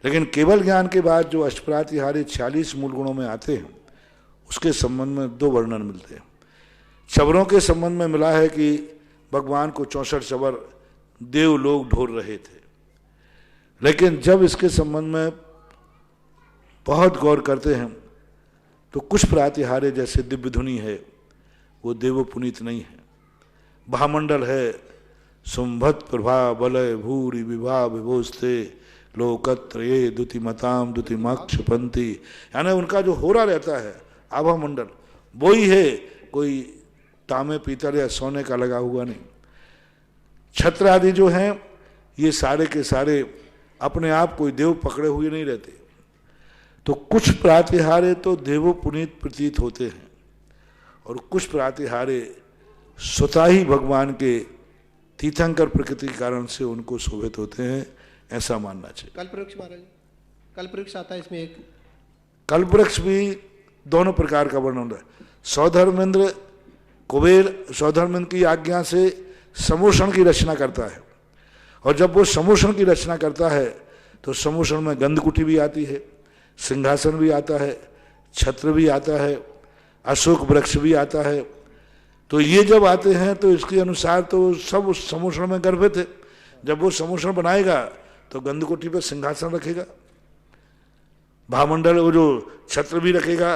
लेकिन केवल ज्ञान के बाद जो अष्टप्रातिहार्य 46 मूल गुणों में आते हैं उसके संबंध में दो वर्णन मिलते हैं। चवरों के संबंध में मिला है कि भगवान को 64 चवर देव लोग ढोल रहे थे, लेकिन जब इसके संबंध में बहुत गौर करते हैं तो कुछ प्रातिहार्य जैसे दिव्य धुनि है वो देव पुनीत नहीं है। भामंडल है, सुंभत प्रभा बलय भूरि विभा विभोस्ते लोकत्र ये द्युतिमताम द्युतिमक्ष पंथी, यानी उनका जो हो रहा रहता है आभा मंडल वो ही है, कोई तांबे पीतल या सोने का लगा हुआ नहीं। छत्र आदि जो हैं ये सारे के सारे अपने आप कोई देव पकड़े हुए नहीं रहते। तो कुछ प्रातिहार्य तो देवो पुनीत प्रतीत होते हैं और कुछ प्रातिहार्य स्वतः ही भगवान के तीर्थंकर प्रकृति के कारण से उनको शोभित होते हैं, ऐसा मानना चाहिए। कल्पवृक्ष महाराज, कल्पवृक्ष आता है इसमें एक। कल्पवृक्ष भी दोनों प्रकार का वर्णन है। सौधर्मेंद्र कुबेर सौधर्मेंद्र की आज्ञा से समूषण की रचना करता है, और जब वो समूषण की रचना करता है तो समूषण में गंधकुटी भी आती है, सिंहासन भी आता है, छत्र भी आता है, अशोक वृक्ष भी आता है। तो ये जब आते हैं तो इसके अनुसार तो सब उस समूषण में गर्भित है। जब वो समूषण बनाएगा तो गंधकुटी पर सिंहासन रखेगा, भामंडल वो जो छत्र भी रखेगा,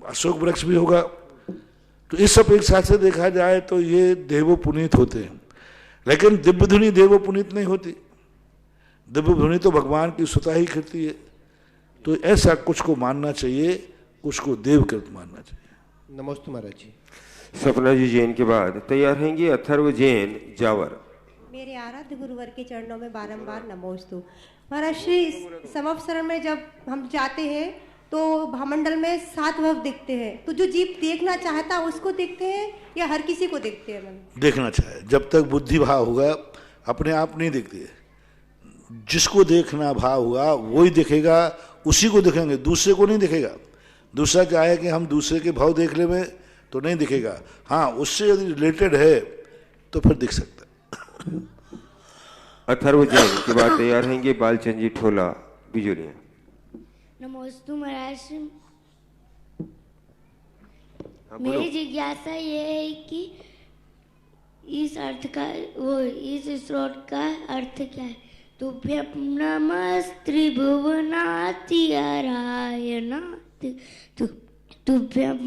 अशोक वृक्ष भी होगा। तो इस अपेक्षा से देखा जाए तो ये देवो पुनीत होते हैं, लेकिन दिव्य धुनि देवो पुनीत नहीं होती। दिव्य धुनि तो भगवान की स्वतः ही कृति है। तो ऐसा कुछ को मानना चाहिए, कुछ को देवकृत मानना चाहिए। नमस्ते महाराज जी। सपना जी जैन के बाद तैयार रहेंगे अथर्व जैन जावर। मेरे आराध्य गुरुवर के चरणों में बारंबार नमोस्तु। महाराज श्री समवसरण में जब हम जाते हैं तो भामंडल में 7 भव दिखते हैं, तो जो जीव देखना चाहता है उसको देखते हैं या हर किसी को देखते हैं? मैंने देखना चाहे, जब तक बुद्धि भाव होगा अपने आप नहीं दिखती है। जिसको देखना भाव हुआ वही दिखेगा, उसी को दिखेंगे, दूसरे को नहीं दिखेगा। दूसरा क्या है कि हम दूसरे के भाव देख ले में तो नहीं दिखेगा, हाँ उससे यदि रिलेटेड है तो फिर दिख सकता है। अथर्व जैन के बाद तैयार रहेंगे बालचंद जी ठोला बिजोलिया। नमोस्तु महाराज। मेरी जिज्ञासा ये है कि इस अर्थ का इस श्लोक का अर्थ क्या है? तुभ्यं नमस्त्रिभुवनाथिहरायनाथ तुभ्यं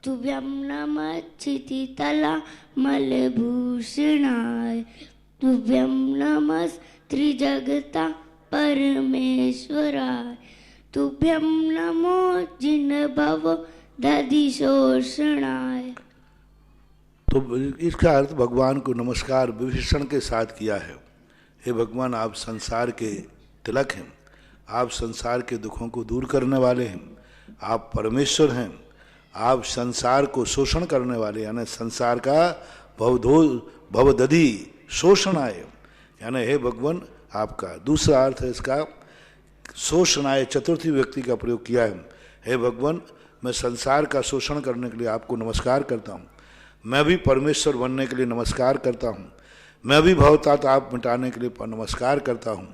तुभ्यं नमश्चितितलामलभूषणाय तुभ्यं नमस्त्रिजगता परमेश्वराय तुभ्यं नमो जिनभव दधिशोषणाय। तो इसका अर्थ भगवान को नमस्कार विभीषण के साथ किया है। हे भगवान, आप संसार के तिलक हैं, आप संसार के दुखों को दूर करने वाले हैं, आप परमेश्वर हैं, आप संसार को शोषण करने वाले, यानी संसार का भवदधि शोषणाय, यानी हे भगवान आपका। दूसरा अर्थ है इसका शोषणाय, चतुर्थी व्यक्ति का प्रयोग किया है। हे भगवान, मैं संसार का शोषण करने के लिए आपको नमस्कार करता हूँ, मैं भी परमेश्वर बनने के लिए नमस्कार करता हूँ, मैं भी भवतात आप मिटाने के लिए नमस्कार करता हूँ।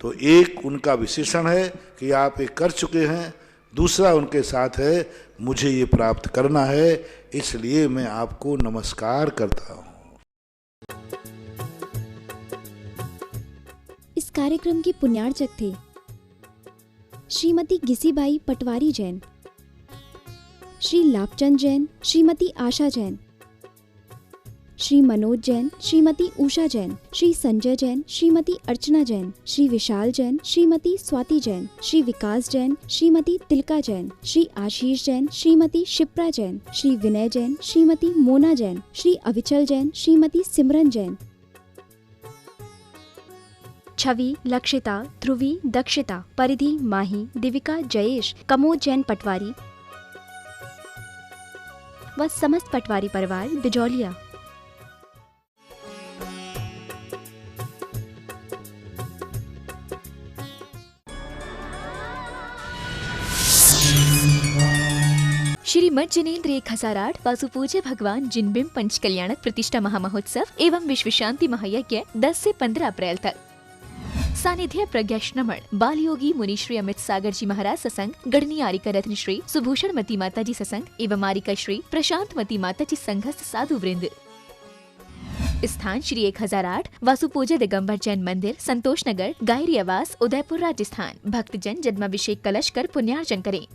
तो एक उनका विशेषण है कि आप ये कर चुके हैं, दूसरा उनके साथ है मुझे ये प्राप्त करना है, इसलिए मैं आपको नमस्कार करता हूँ। इस कार्यक्रम के पुण्यार्चक थे श्रीमती गिसीबाई पटवारी जैन, श्री लाभचंद जैन, श्रीमती आशा जैन, श्री मनोज जैन, श्रीमती उषा जैन, श्री संजय जैन, श्रीमती अर्चना जैन, श्री विशाल जैन, श्रीमती स्वाति जैन, श्री विकास जैन, श्रीमती तिलका जैन, श्री आशीष जैन, श्रीमती शिप्रा जैन, श्री विनय जैन, श्रीमती मोना जैन, श्री अविचल जैन, श्रीमती सिमरन जैन, छवि, लक्षिता, ध्रुवी, दक्षिता, परिधि, माही, दिविका, जयेश, कमोद जैन पटवारी व समस्त पटवारी परिवार बिजौलिया। श्रीमद जिनेन्द्र 1008 वासुपूज्य भगवान जिनबिंब पंच कल्याणक प्रतिष्ठा महामहोत्सव एवं विश्व शांति महायज्ञ 10 से 15 अप्रैल तक। सानिध्य प्रज्ञा श्रमण बाल योगी मुनि श्री अमित सागर जी महाराज सत्संग, गढ़नी आरिका रत्न श्री सुभूषण मती माता जी सत्संग एवं आरिका श्री प्रशांत मती माता जी संघस्थ साधु वृंद। स्थान श्री 1008 वासुपूज्य दिगंबर जैन मंदिर, संतोष नगर, गायरी आवास, उदयपुर, राजस्थान। भक्तजन जन्माभिषेक कलश कर पुण्यार्चन करें।